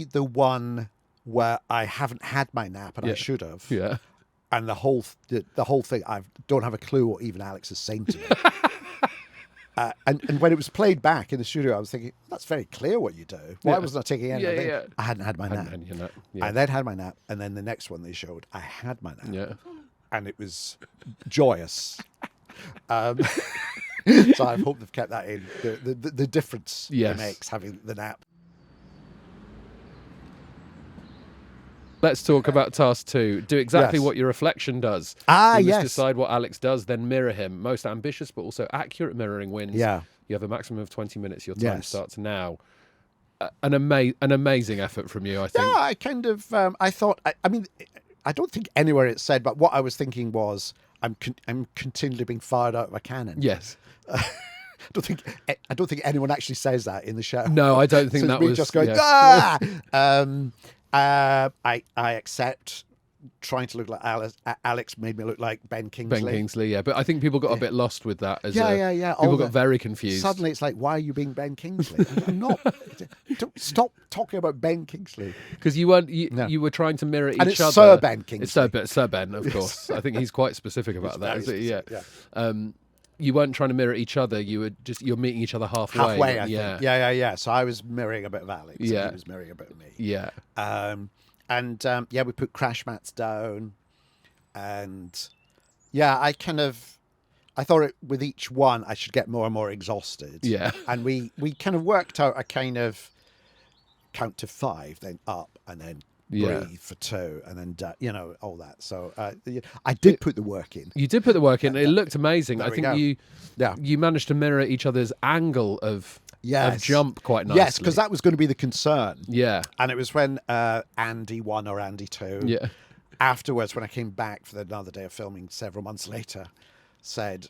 the one where I haven't had my nap and I should have. Yeah. And the whole thing, I don't have a clue what even Alex is saying to me. And when it was played back in the studio, I was thinking, that's very clear what you do. Why wasn't I taking anything? Yeah. I hadn't had my nap. I then had my nap, and then the next one they showed, I had my nap. Yeah. And it was joyous. So I hope they've kept that in. The difference it makes having the nap. Let's talk about task 2. Do exactly what your reflection does. You must decide what Alex does, then mirror him. Most ambitious but also accurate mirroring wins. Yeah. You have a maximum of 20 minutes. Your time starts now. An amazing effort from you, I think. Yeah, I kind of, I thought, I mean, I don't think anywhere it said, but what I was thinking was, I'm continually being fired out of a cannon. Yes. I don't think anyone actually says that in the show. No, I don't think so that me was just going. Ah! I accept trying to look like Alex made me look like Ben Kingsley. Ben Kingsley, yeah, but I think people got a bit lost with that. Yeah. People got very confused. Suddenly, it's like, why are you being Ben Kingsley? I'm not. Don't stop talking about Ben Kingsley because you weren't. You were trying to mirror each and it's other. Sir Ben Kingsley. It's Sir Ben, of course. I think he's quite specific about that. Yeah. You weren't trying to mirror each other. You're meeting each other halfway. Halfway, I think. Yeah. So I was mirroring a bit of Alex. Yeah. And he was mirroring a bit of me. Yeah. We put crash mats down, and I thought with each one I should get more and more exhausted. Yeah. And we kind of worked out a kind of count to 5, then up, and then breathe for 2, and then all that. So I did put the work in. You did put the work in. It looked amazing. I think you managed to mirror each other's angle of jump quite nicely. Yes, because that was going to be the concern. Yeah. And it was when Andy 1 or Andy 2. Yeah. Afterwards, when I came back for another day of filming several months later, said,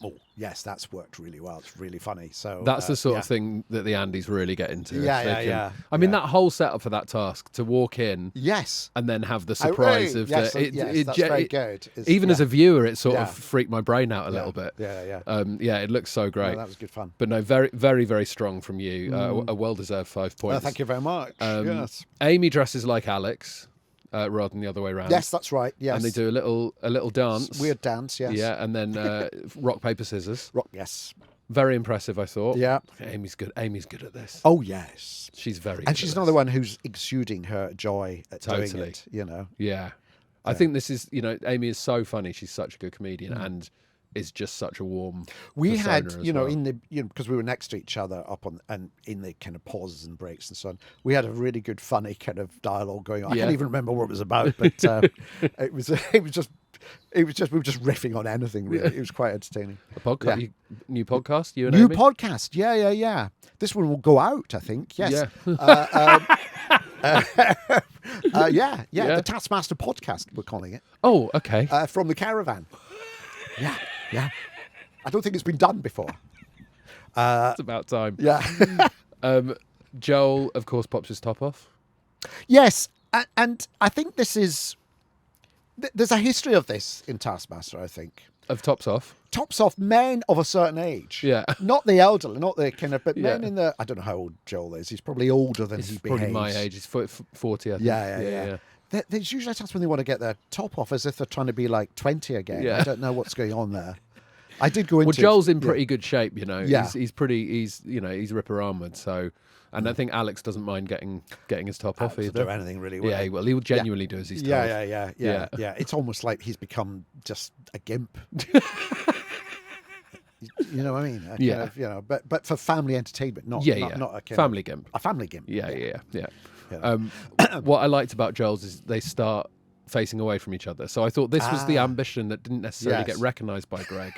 "Oh, yes, that's worked really well. It's really funny." So that's the sort of thing that the Andys really get into. Yeah. I mean, that whole setup for that task to walk in, and then have the surprise of that's very good. Even as a viewer, it sort of freaked my brain out a little bit. Yeah. It looks so great. No, that was good fun. But no, very, very, very strong from you. A well-deserved 5 points. Thank you very much. Yes. Amy dresses like Alex. Rather than the other way around. Yes, that's right. Yes, and they do a little dance, weird dance. Yes, yeah, and then rock paper scissors. Yes, very impressive. I thought. Yeah, Amy's good. Amy's good at this. Oh yes, she's very. And she's another one who's exuding her joy at doing it. Yeah, I think this is. Amy is so funny. She's such a good comedian and is just such a warm. We had, well. in the because we were next to each other up on and in the kind of pauses and breaks and so on. We had a really good, funny kind of dialogue going on. I can't even remember what it was about, but it was just we were just riffing on anything. Really, it was quite entertaining. A podcast, Yeah. new podcast. You and New Amy? podcast. Yeah. This one will go out, I think. Yes. Yeah. The Taskmaster podcast, we're calling it. Oh, okay. From the caravan. Yeah. I don't think it's been done before. It's about time. Yeah. Joel, of course, pops his top off. Yes, and I think this is... There's a history of this in Taskmaster, I think. Of tops off. Tops off men of a certain age. Yeah. Not the elderly, not the kind of... But men Yeah. in the... I don't know how old Joel is. He's probably older than He's he probably behaves. my age. He's 40, I think. Yeah. There's usually times when they want to get their top off as if they're trying to be like 20 again. Yeah. I don't know what's going on there. I did go into... Well, Joel's in pretty good shape, you know. Yeah. He's ripper armoured, so... And I think Alex doesn't mind getting his top off Doesn't either. do anything really well. Yeah, he will. He will genuinely do as he's told. Yeah. It's almost like he's become just a gimp. You know what I mean? Yeah. Kind of, but for family entertainment, not a kind family gimp. A family gimp. Yeah. Yeah. What I liked about Joel's is they start facing away from each other. So I thought this was the ambition that didn't necessarily get recognised by Greg.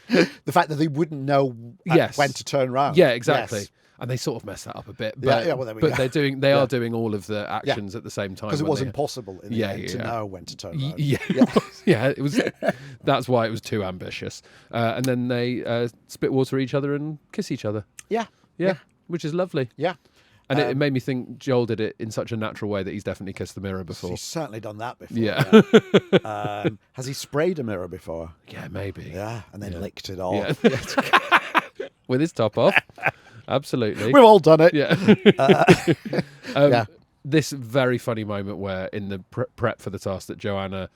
The fact that they wouldn't know when to turn around. Yeah, exactly. Yes. And they sort of mess that up a bit. But, well, there we go. they are doing all of the actions at the same time. Because it was impossible in the end to know when to turn around. Yeah, it was. That's why it was too ambitious. And then they spit water each other and kiss each other. Yeah. Which is lovely. Yeah. And it made me think Joel did it in such a natural way that he's definitely kissed the mirror before. He's certainly done that before. Yeah. Has he sprayed a mirror before? Yeah, maybe. Yeah, and then licked it off. Yeah. With his top off. Absolutely. We've all done it. Yeah. This very funny moment where in the prep for the task that Joanna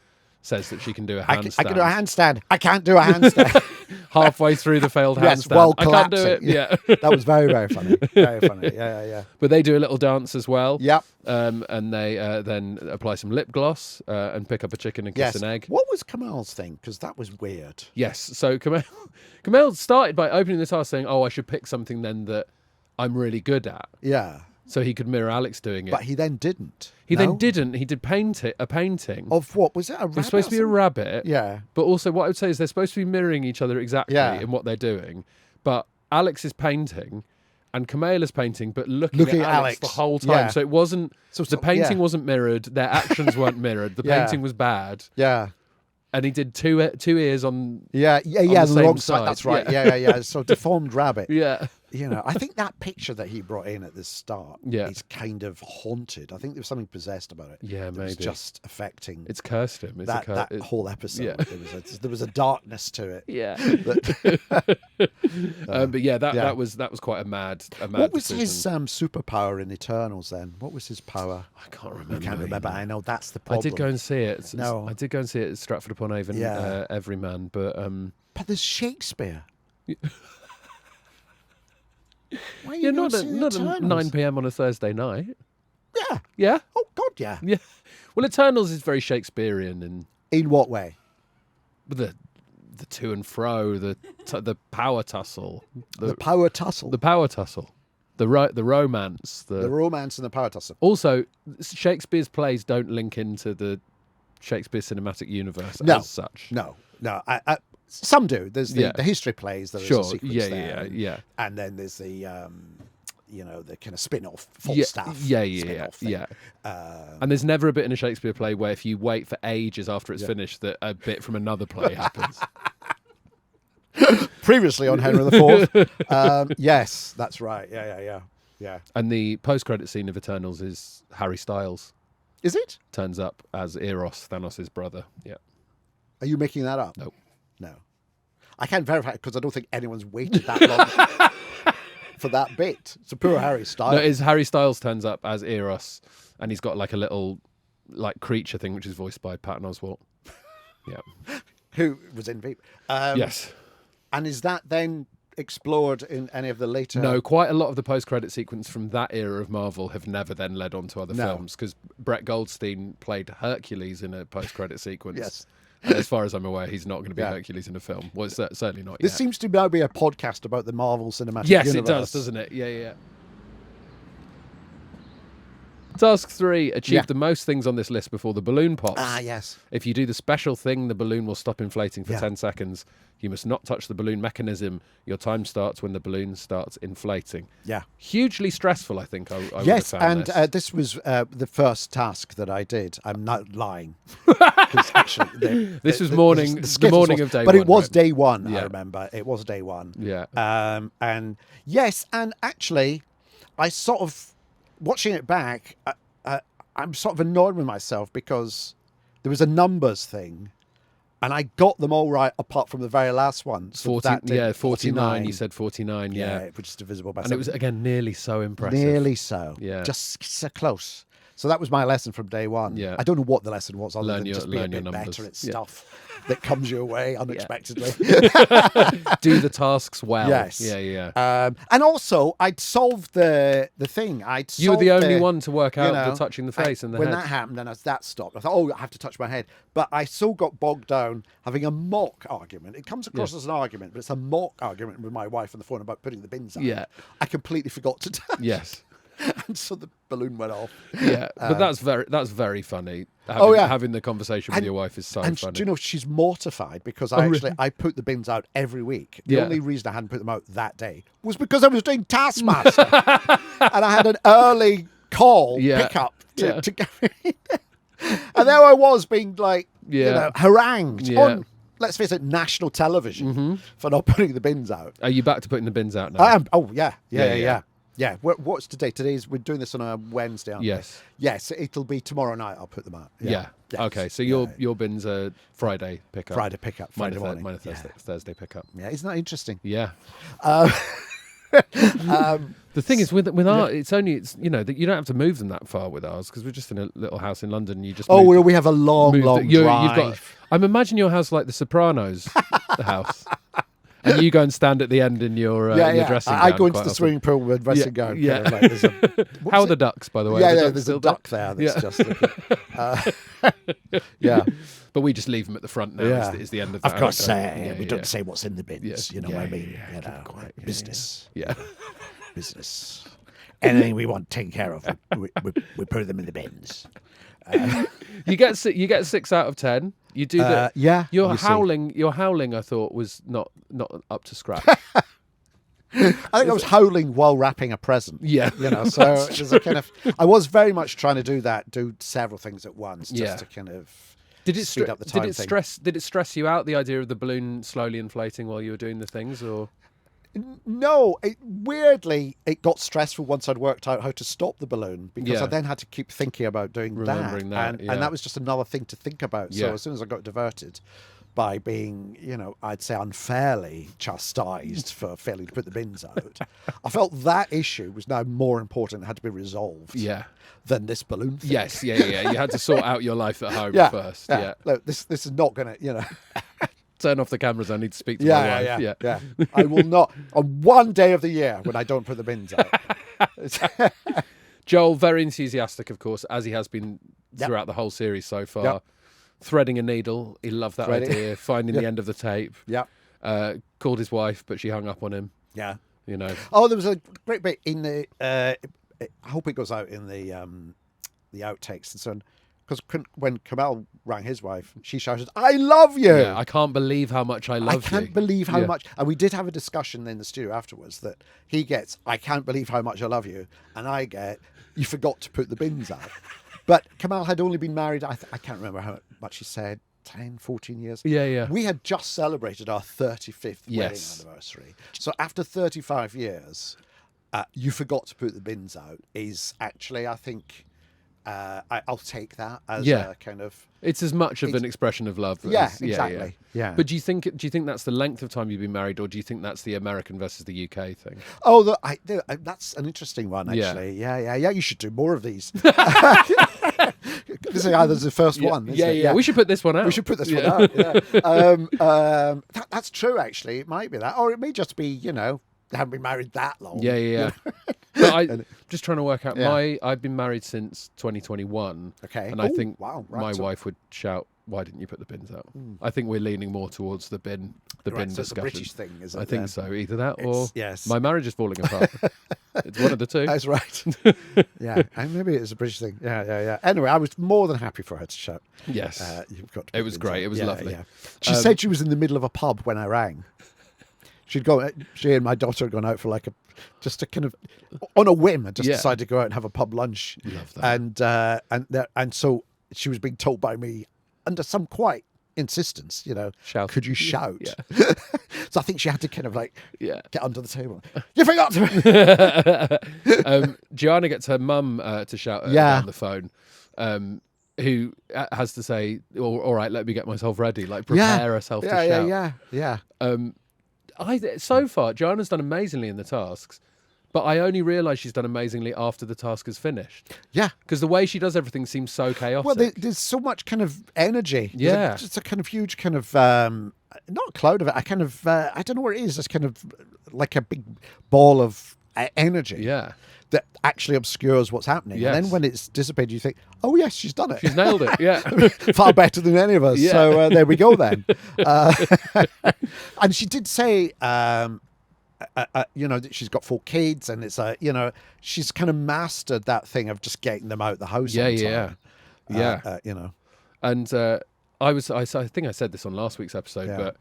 says that she can do a handstand. I can do a handstand. I can't do a handstand. Halfway through the failed Yes, handstand. well I can't do it. collapsing. Yeah. That was very, very funny. Very funny. Yeah. But they do a little dance as well. Yep. And they then apply some lip gloss and pick up a chicken and kiss an egg. What was Kamal's thing? Because that was weird. Yes. So Kamal started by opening the task saying, I should pick something then that I'm really good at. Yeah. So he could mirror Alex doing it. But he then didn't. He then didn't. He did a painting. Of what? Was it a rabbit? It was supposed to be a rabbit. Yeah. But also what I would say is they're supposed to be mirroring each other exactly in what they're doing. But Alex is painting and Kamala's painting, but looking at Alex the whole time. Yeah. So it wasn't... So the painting wasn't mirrored. Their actions weren't mirrored. The painting was bad. Yeah. And he did two ears on the wrong side. That's right. Yeah. So deformed rabbit. Yeah. You know, I think that picture that he brought in at the start is kind of haunted. I think there was something possessed about it. Yeah, maybe. It was just affecting... It's cursed him. That whole episode. Yeah. There was a darkness to it. Yeah. But yeah, that was quite a mad What was decision. his superpower in Eternals then? What was his power? I can't remember. I can't remember. either. I know that's the problem. I did go and see it. No. I did go and see it at Stratford-upon-Avon, Everyman, but... But there's Shakespeare. Why are Yeah, you not not at 9 p.m. on a Thursday night. Yeah. Yeah? Oh, God, yeah. Yeah. Well, Eternals is very Shakespearean In what way? the to and fro, the power tussle. The power tussle. The power tussle. The romance. The romance and the power tussle. Also, Shakespeare's plays don't link into the Shakespeare cinematic universe as such. No. Some do. There's the history plays. There's a sequence there. Yeah. And then there's the, the kind of spin-off, Falstaff. spin-off thing. And there's never a bit in a Shakespeare play where if you wait for ages after it's finished that a bit from another play happens. Previously on Henry IV. Yes, that's right. Yeah. And the post-credit scene of Eternals is Harry Styles Is it? turns up as Eros, Thanos' brother. Yeah. Are you making that up? Nope. No. I can't verify because I don't think anyone's waited that long for that bit. So poor Harry Styles. No, it's Harry Styles turns up as Eros, and he's got like a little creature thing, which is voiced by Patton Oswalt. Yeah. Who was in Veep. Yes. And is that then explored in any of the later... No, quite a lot of the post-credit sequence from that era of Marvel have never then led on to other films, because Brett Goldstein played Hercules in a post-credit sequence. Yes. And as far as I'm aware, he's not going to be Hercules in a film. Well, it's certainly not This yet. seems to now be a podcast about the Marvel Cinematic Yes, Universe. it does, doesn't it? Yeah. Task 3, achieve Yeah. the most things on this list before the balloon pops. Ah, yes. If you do the special thing, the balloon will stop inflating for Yeah. 10 seconds. You must not touch the balloon mechanism. Your time starts when the balloon starts inflating. Yeah. Hugely stressful, I think. I would Yes, have found and this. this was the first task that I did. I'm not lying. 'Cause actually, This was morning- the Skittles morning of day but one, it was right? day one. Yeah. I remember it was day one. Yeah. And yes, and actually, I sort of watching it back. I'm sort of annoyed with myself because there was a numbers thing. And I got them all right, apart from the very last one. So 49. 49. You said 49, yeah. which is divisible by And 7. it was, again, nearly so impressive. Nearly so. Yeah. Just so close. So that was my lesson from day one. Yeah. I don't know what the lesson was, other Learn than your- just be a learn your bit numbers. better at Yeah. stuff that comes your way unexpectedly. Do the tasks well. Yes. Yeah. And also, I'd solved the thing. You were the only one to work out the touching the face and the when head. that happened, and as that stopped, I thought, oh, I have to touch my head. But I still got bogged down having a mock argument. It comes across as an argument, but it's a mock argument with my wife on the phone about putting the bins out. Yeah. I completely forgot to touch. Yes. And so the balloon went off. Yeah, but that's very funny. Having the conversation with And- your wife is so And funny. do you know, she's mortified because I put the bins out every week. The Yeah. only reason I hadn't put them out that day was because I was doing Taskmaster. And I had an early call pickup to go in. And there I was being like, harangued on, let's face it, national television for not putting the bins out. Are you back to putting the bins out now? I am. Oh, yeah. Yeah. Yeah. What's today? We're doing this on a Wednesday, aren't Yes. we? Yes. It'll be tomorrow night. I'll put them out. Yeah. Yes. Okay, so your bins are Friday pickup. Friday pickup. Friday Mine are morning. Thursday pickup. Yeah. Isn't that interesting? Yeah. Um, The thing is, with our, it's you know that you don't have to move them that far with ours because we're just in a little house in London. And you just oh, move well, we have a long drive. You've got. I'm imagining your house like the Sopranos house, and you go and stand at the end in your dressing gown. I go into quite the often. swimming pool with dressing gown. Yeah. Kind of like, there's a- what How was are the it? ducks, by the way? Yeah, Are the ducks there's still a there? duck there that's just looking. Yeah. But we just leave them at the front now. Yeah. Is the end of Of that. course, Yeah, we don't say what's in the bins. Yeah. You know Yeah, what I mean? yeah, You keep know, it quiet. Yeah, business. Yeah. Business. Anything we want taken care of, we put them in the bins. You get 6 out of 10. You do that. Yeah. Your you see. howling, I thought, was not up to scratch. I think I was howling while wrapping a present. Yeah. You know, so there's a kind of. I was very much trying to do several things at once, just to kind of. Did it speed up the time thing. Did it stress you out, the idea of the balloon slowly inflating while you were doing the things, or? No, weirdly, it got stressful once I'd worked out how to stop the balloon because I then had to keep thinking about doing Remembering that, and that was just another thing to think about. So Yeah. as soon as I got diverted by being, I'd say unfairly chastised for failing to put the bins out, I felt that issue was now more important and had to be resolved than this balloon thing. Yes, yeah. You had to sort out your life at home first. Yeah. Look, this is not going to, Turn off the cameras. I need to speak to my wife. yeah. I will not, on one day of the year when I don't put the bins out. Joel, very enthusiastic, of course, as he has been throughout the whole series so far. Yep. Threading a needle. He loved that idea. Finding the end of the tape. Yeah. Called his wife, but she hung up on him. Yeah. You know. Oh, there was a great bit in the. I hope it goes out in the outtakes and so on. Because when Kamal rang his wife, she shouted, "I love you!" Yeah, I can't believe how much I love you. I can't believe how much. And we did have a discussion in the studio afterwards that he gets, "I can't believe how much I love you," and I get, "You forgot to put the bins out." But Kamal had only been married, I can't remember how much he said, 10, 14 years. Yeah. We had just celebrated our 35th wedding Yes. anniversary. So after 35 years, you forgot to put the bins out is actually, I think, I'll take that as a kind of... It's as much of an expression of love. Exactly. Yeah. But do you think that's the length of time you've been married, or do you think that's the American versus the UK thing? Oh, that's an interesting one, actually. Yeah. You should do more of these. This is either the first one. Isn't it? Yeah. We should put this one out. We should put this one out. Yeah. That's true, actually. It might be that, or it may just be, they haven't been married that long. Yeah. But I'm just trying to work out. Yeah. I've been married since 2021. Okay. And I think wow, my so- wife would shout why didn't you put the bins out? I think we're leaning more towards the bin Right, so it's discussion. a British thing, is it? I think then? so. Either that or yes. my marriage is falling apart. It's one of the two. That's right. Yeah, and maybe it's a British thing. Yeah. Anyway, I was more than happy for her to shout. Yes. You've got to It was great. It was lovely. Yeah. She said she was in the middle of a pub when I rang. She and my daughter had gone out for just a kind of, on a whim, and just decided to go out and have a pub lunch. Love that. And so she was being told by me under some quite insistence, Shout. could you shout? Yeah. So I think she had to kind of get under the table. You forgot to. Gianna gets her mum to shout at her down the phone. Who has to say, all right, let me get myself ready, prepare herself to shout. Yeah. So far, Joanna's done amazingly in the tasks, but I only realise she's done amazingly after the task is finished. Yeah. Because the way she does everything seems so chaotic. Well, there's so much kind of energy. Yeah. It's a kind of huge kind of, not a cloud of it, I kind of, I don't know what it is. It's kind of like a big ball of energy. Yeah. That actually obscures what's happening. Yes. And then when it's dissipated, you think, oh, yes, she's done it. She's nailed it, yeah. Far better than any of us. Yeah. So there we go then. And she did say, that she's got 4 kids and it's, she's kind of mastered that thing of just getting them out the house on time. Yeah. And I think I said this on last week's episode, but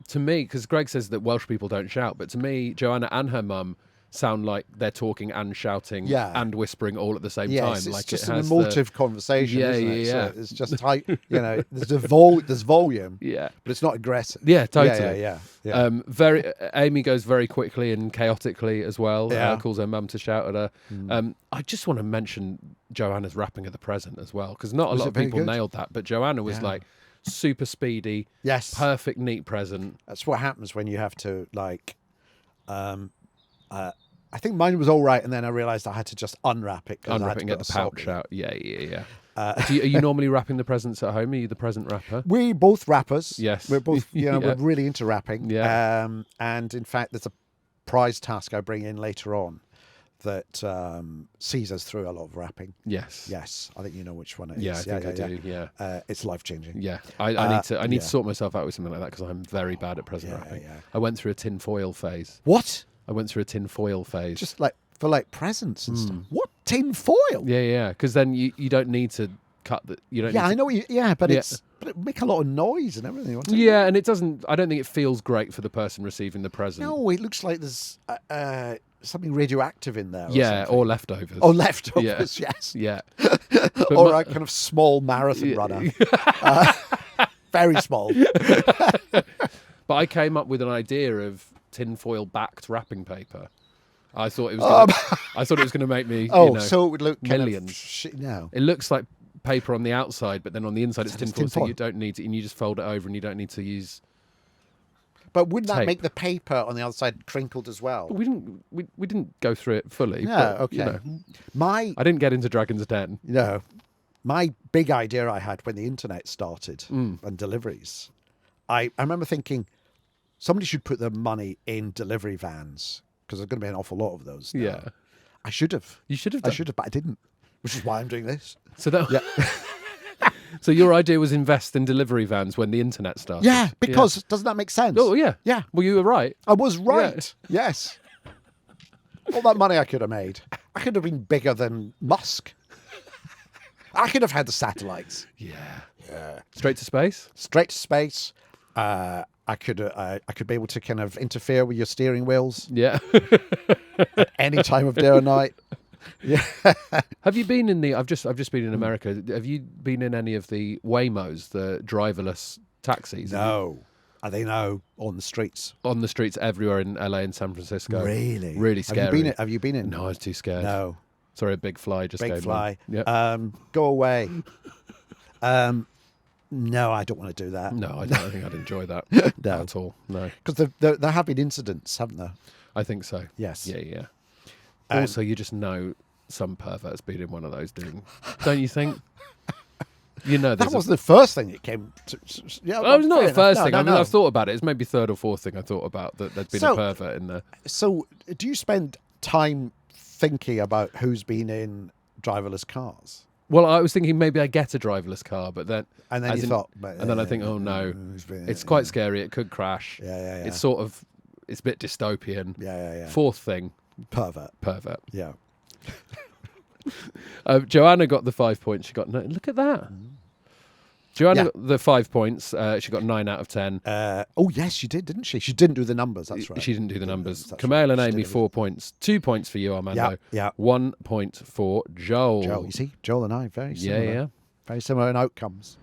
to me, because Greg says that Welsh people don't shout, but to me, Joanna and her mum sound like they're talking and shouting and whispering all at the same time. It's just an emotive conversation, isn't it? So it's just tight, there's volume, but it's not aggressive. Yeah, totally. Yeah. Amy goes very quickly and chaotically as well. Yeah. Calls her mum to shout at her. I just want to mention Joanna's wrapping of the present as well, because not a lot of people nailed that, but Joanna was super speedy. Yes. Perfect, neat present. That's what happens when you have to I think mine was all right, and then I realised I had to just unwrap it. Unwrap it and get the pouch out. Yeah. Are you normally wrapping the presents at home? Are you the present wrapper? We both wrappers. Yes. We're both, we're really into wrapping. Yeah. And in fact, there's a prize task I bring in later on that sees us through a lot of wrapping. Yes. I think you know which one it is. Yeah, I think I do. Yeah. It's life-changing. Yeah. I need to sort myself out with something like that, because I'm very bad at present wrapping. Yeah. I went through a tin foil phase. What? I went through a tin foil phase. Just for presents and stuff. What? Tin foil? Yeah. Because then you don't need to cut the. You don't. Yeah, need I know. But it make a lot of noise and everything. Yeah, and it doesn't. I don't think it feels great for the person receiving the present. No, it looks like there's something radioactive in there. Or leftovers. Oh, leftovers. Yes. Yeah. Or a kind of small marathon runner. Very small. But I came up with an idea of tinfoil backed wrapping paper. I thought it was going to make me. So it would look millions. No, it looks like paper on the outside, but then on the inside it's tinfoil, so you don't need to, and you just fold it over, and you don't need to use. But wouldn't that tape. make the paper on the other side crinkled as well? We didn't go through it fully. Yeah, but, okay. I didn't get into Dragon's Den. No, my big idea I had when the internet started and deliveries, I remember thinking somebody should put their money in delivery vans, because there's going to be an awful lot of those now. Yeah. I should have. You should have. I should have, but I didn't, which is why I'm doing this. So So your idea was invest in delivery vans when the internet started? Yeah, because doesn't that make sense? Oh, yeah. Yeah. Well, you were right. I was right. Yeah. Yes. All that money I could have made. I could have been bigger than Musk. I could have had the satellites. Yeah. Straight to space? Straight to space. I could be able to kind of interfere with your steering wheels. Yeah. At any time of day or night. Yeah. Have you been in the? I've just been in America. Have you been in any of the Waymos, the driverless taxis? No. Are they now on the streets? On the streets everywhere in LA and San Francisco. Really? Really scary. Have you been in? No, I was too scared. No. Sorry, a big fly just came Big fly. Yeah. Go away. No, I don't want to do that. No, I don't think I'd enjoy that No. at all. No. Because there have been incidents, haven't there? I think so. Yes. Yeah. Also, you just know some pervert's been in one of those, don't you think? You know, that wasn't the first thing it came to. Yeah, well, it was not the first thing. No, I mean, I've thought about it. It's maybe third or fourth thing I thought about that there'd been a pervert in there. So, do you spend time thinking about who's been in driverless cars? Well, I was thinking maybe I get a driverless car, but then And then as you in- thought, and then I think, oh no, it's quite scary. It could crash. Yeah. It's sort of, it's a bit dystopian. Yeah. Fourth thing, Pervert. Yeah. Yeah. Joanna got the 5 points. She got no. Look at that. Joanna got the 5 points. She got 9 out of 10. Oh yes, she did, didn't she? She didn't do the numbers. That's right. She didn't do the numbers. That's Kamal right. and She Amy, did 4 points. 2 points for you, Armando. Yeah. 1 point for Joel. Joel, you see, Joel and I very similar. Yeah. Very similar in outcomes.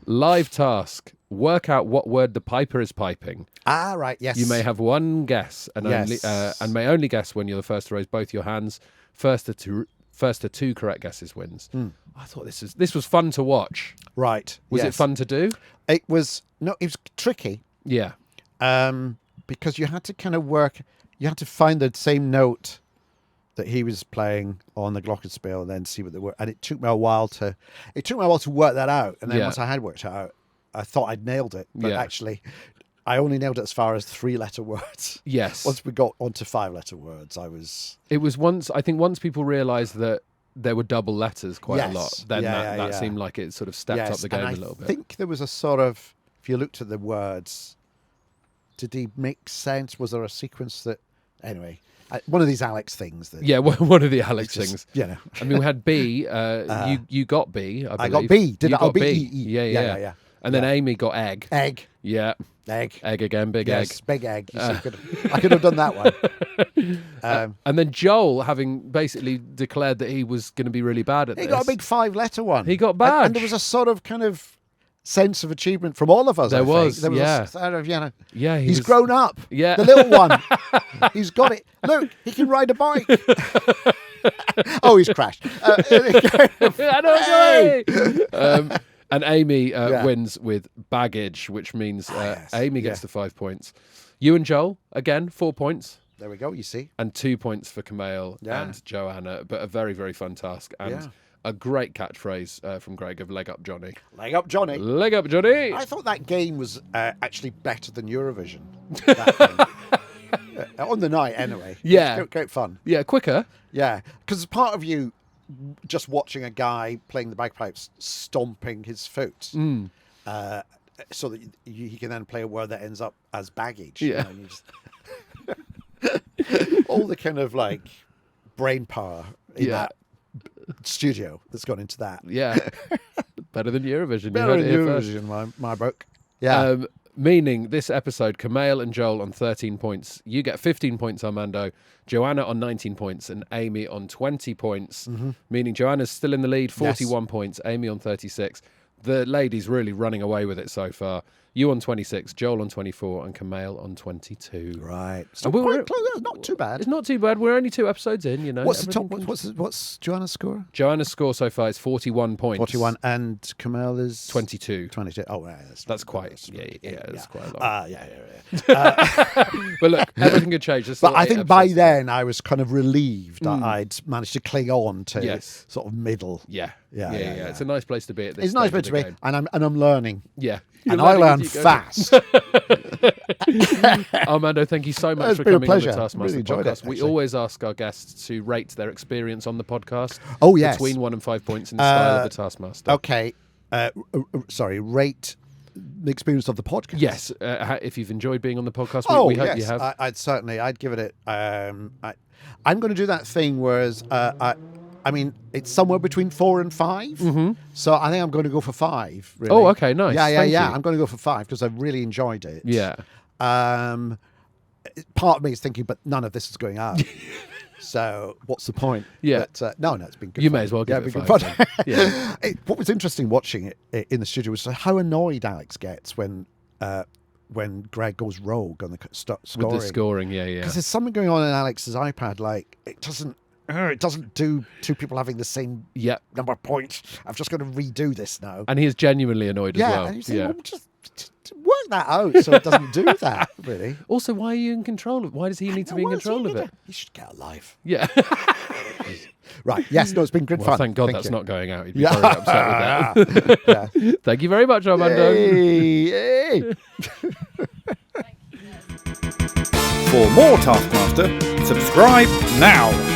Live task. Work out what word the piper is piping. Ah, right. Yes. You may have one guess and Yes. may only guess when you're the first to raise both your hands. First to two correct guesses wins. I thought this was fun to watch. Right. Was it yes. fun to do? It was tricky. Yeah. Because you had to kind of you had to find the same note that he was playing on the glockenspiel and then see what they were. And it took me a while to work that out. And then once I had worked it out, I thought I'd nailed it. But actually, I only nailed it as far as 3-letter words. Yes. Once we got onto 5-letter words, It was once people realised that there were double letters quite a lot, then that seemed like it sort of stepped up the game a little bit. I think there was a sort of, if you looked at the words, did he make sense? Was there a sequence that, anyway, one of these Alex things that... Yeah, one of the Alex things. You know. I mean, we had B. You got B, I believe. I got B. Did you I? got Oh, B. B. Yeah. And then Amy got egg. Egg. Yeah. Egg. Egg again, big egg. Yes, big egg. You see, I could have done that one. And then Joel, having basically declared that he was going to be really bad at this. He got a big 5-letter one. He got badge. And there was a sort of kind of sense of achievement from all of us. There was a sort of, Yeah, he's grown up. Yeah. The little one. He's got it. Look, he can ride a bike. Oh, he's crashed. And Amy wins with baggage, which means Amy gets the 5 points. You and Joel, again, 4 points. There we go, you see. And 2 points for Kamal and Joanna, but a very, very fun task. And a great catchphrase from Greg of Leg Up Johnny. Leg up, Johnny. Leg Up Johnny. I thought that game was actually better than Eurovision. That thing. On the night, anyway. Yeah. Great fun. Yeah, quicker. Yeah, because part of you just watching a guy playing the bagpipes stomping his foot so that he can then play a word that ends up as baggage. Yeah. You just... all the kind of like brain power in that studio that's gone into that. Yeah. Better than Eurovision. Better than Eurovision, my book. Yeah. Meaning this episode, Kamal and Joel on 13 points. You get 15 points, Armando. Joanna on 19 points and Amy on 20 points. Meaning Joanna's still in the lead, 41 points. Amy on 36. The ladies really running away with it so far. You on 26, Joel on 24, and Kamal on 22. Right. So And quite close. That's not too bad. It's not too bad. We're only 2 episodes in, you know. What's the top? What's Joanna's score? Joanna's score so far is 41 points. 41, and Kamal is 22. 22. Oh, yeah, That's quite. That's quite a lot. Yeah. But look, everything could change. But I think by then I was kind of relieved that I'd managed to cling on to sort of middle. Yeah. Yeah. It's a nice place to be at this. It's a nice place to be, and I'm learning. Yeah. And I learn fast. Armando, thank you so much It's for been a coming on the pleasure. Taskmaster Really enjoyed it, podcast. We actually. always ask our guests to rate their experience on the podcast. Oh, yes. Between 1 and 5 points in the style of the Taskmaster. Okay. Sorry. Rate the experience of the podcast. Yes. If you've enjoyed being on the podcast, we hope yes. you have. I'd give it. I'm going to do that thing whereas I mean, it's somewhere between 4 and 5. So I think I'm going to go for 5. Really. Oh, okay, nice. Yeah. Thank you. I'm going to go for 5 because I really enjoyed it. Yeah. Part of me is thinking, but none of this is going up. So what's the point? Yeah. But, no, it's been good. You fun. may as well give it 5. Good then. fun. Yeah. What was interesting watching it in the studio was how annoyed Alex gets when Greg goes rogue on the scoring. With the scoring, yeah. Because there's something going on in Alex's iPad, like it doesn't do 2 people having the same number of points. I've just got to redo this now. And he is genuinely annoyed as well. And you say, well, just work that out so it doesn't do that, really. Also, why are you in control of it? Why does he need to be in control of it? He should get a life. Yeah. Right. Yes, no, it's been good Well, fun. thank God that's not going out. He'd be very upset with that. Yeah. Thank you very much, Armando. Hey. For more Taskmaster, subscribe now.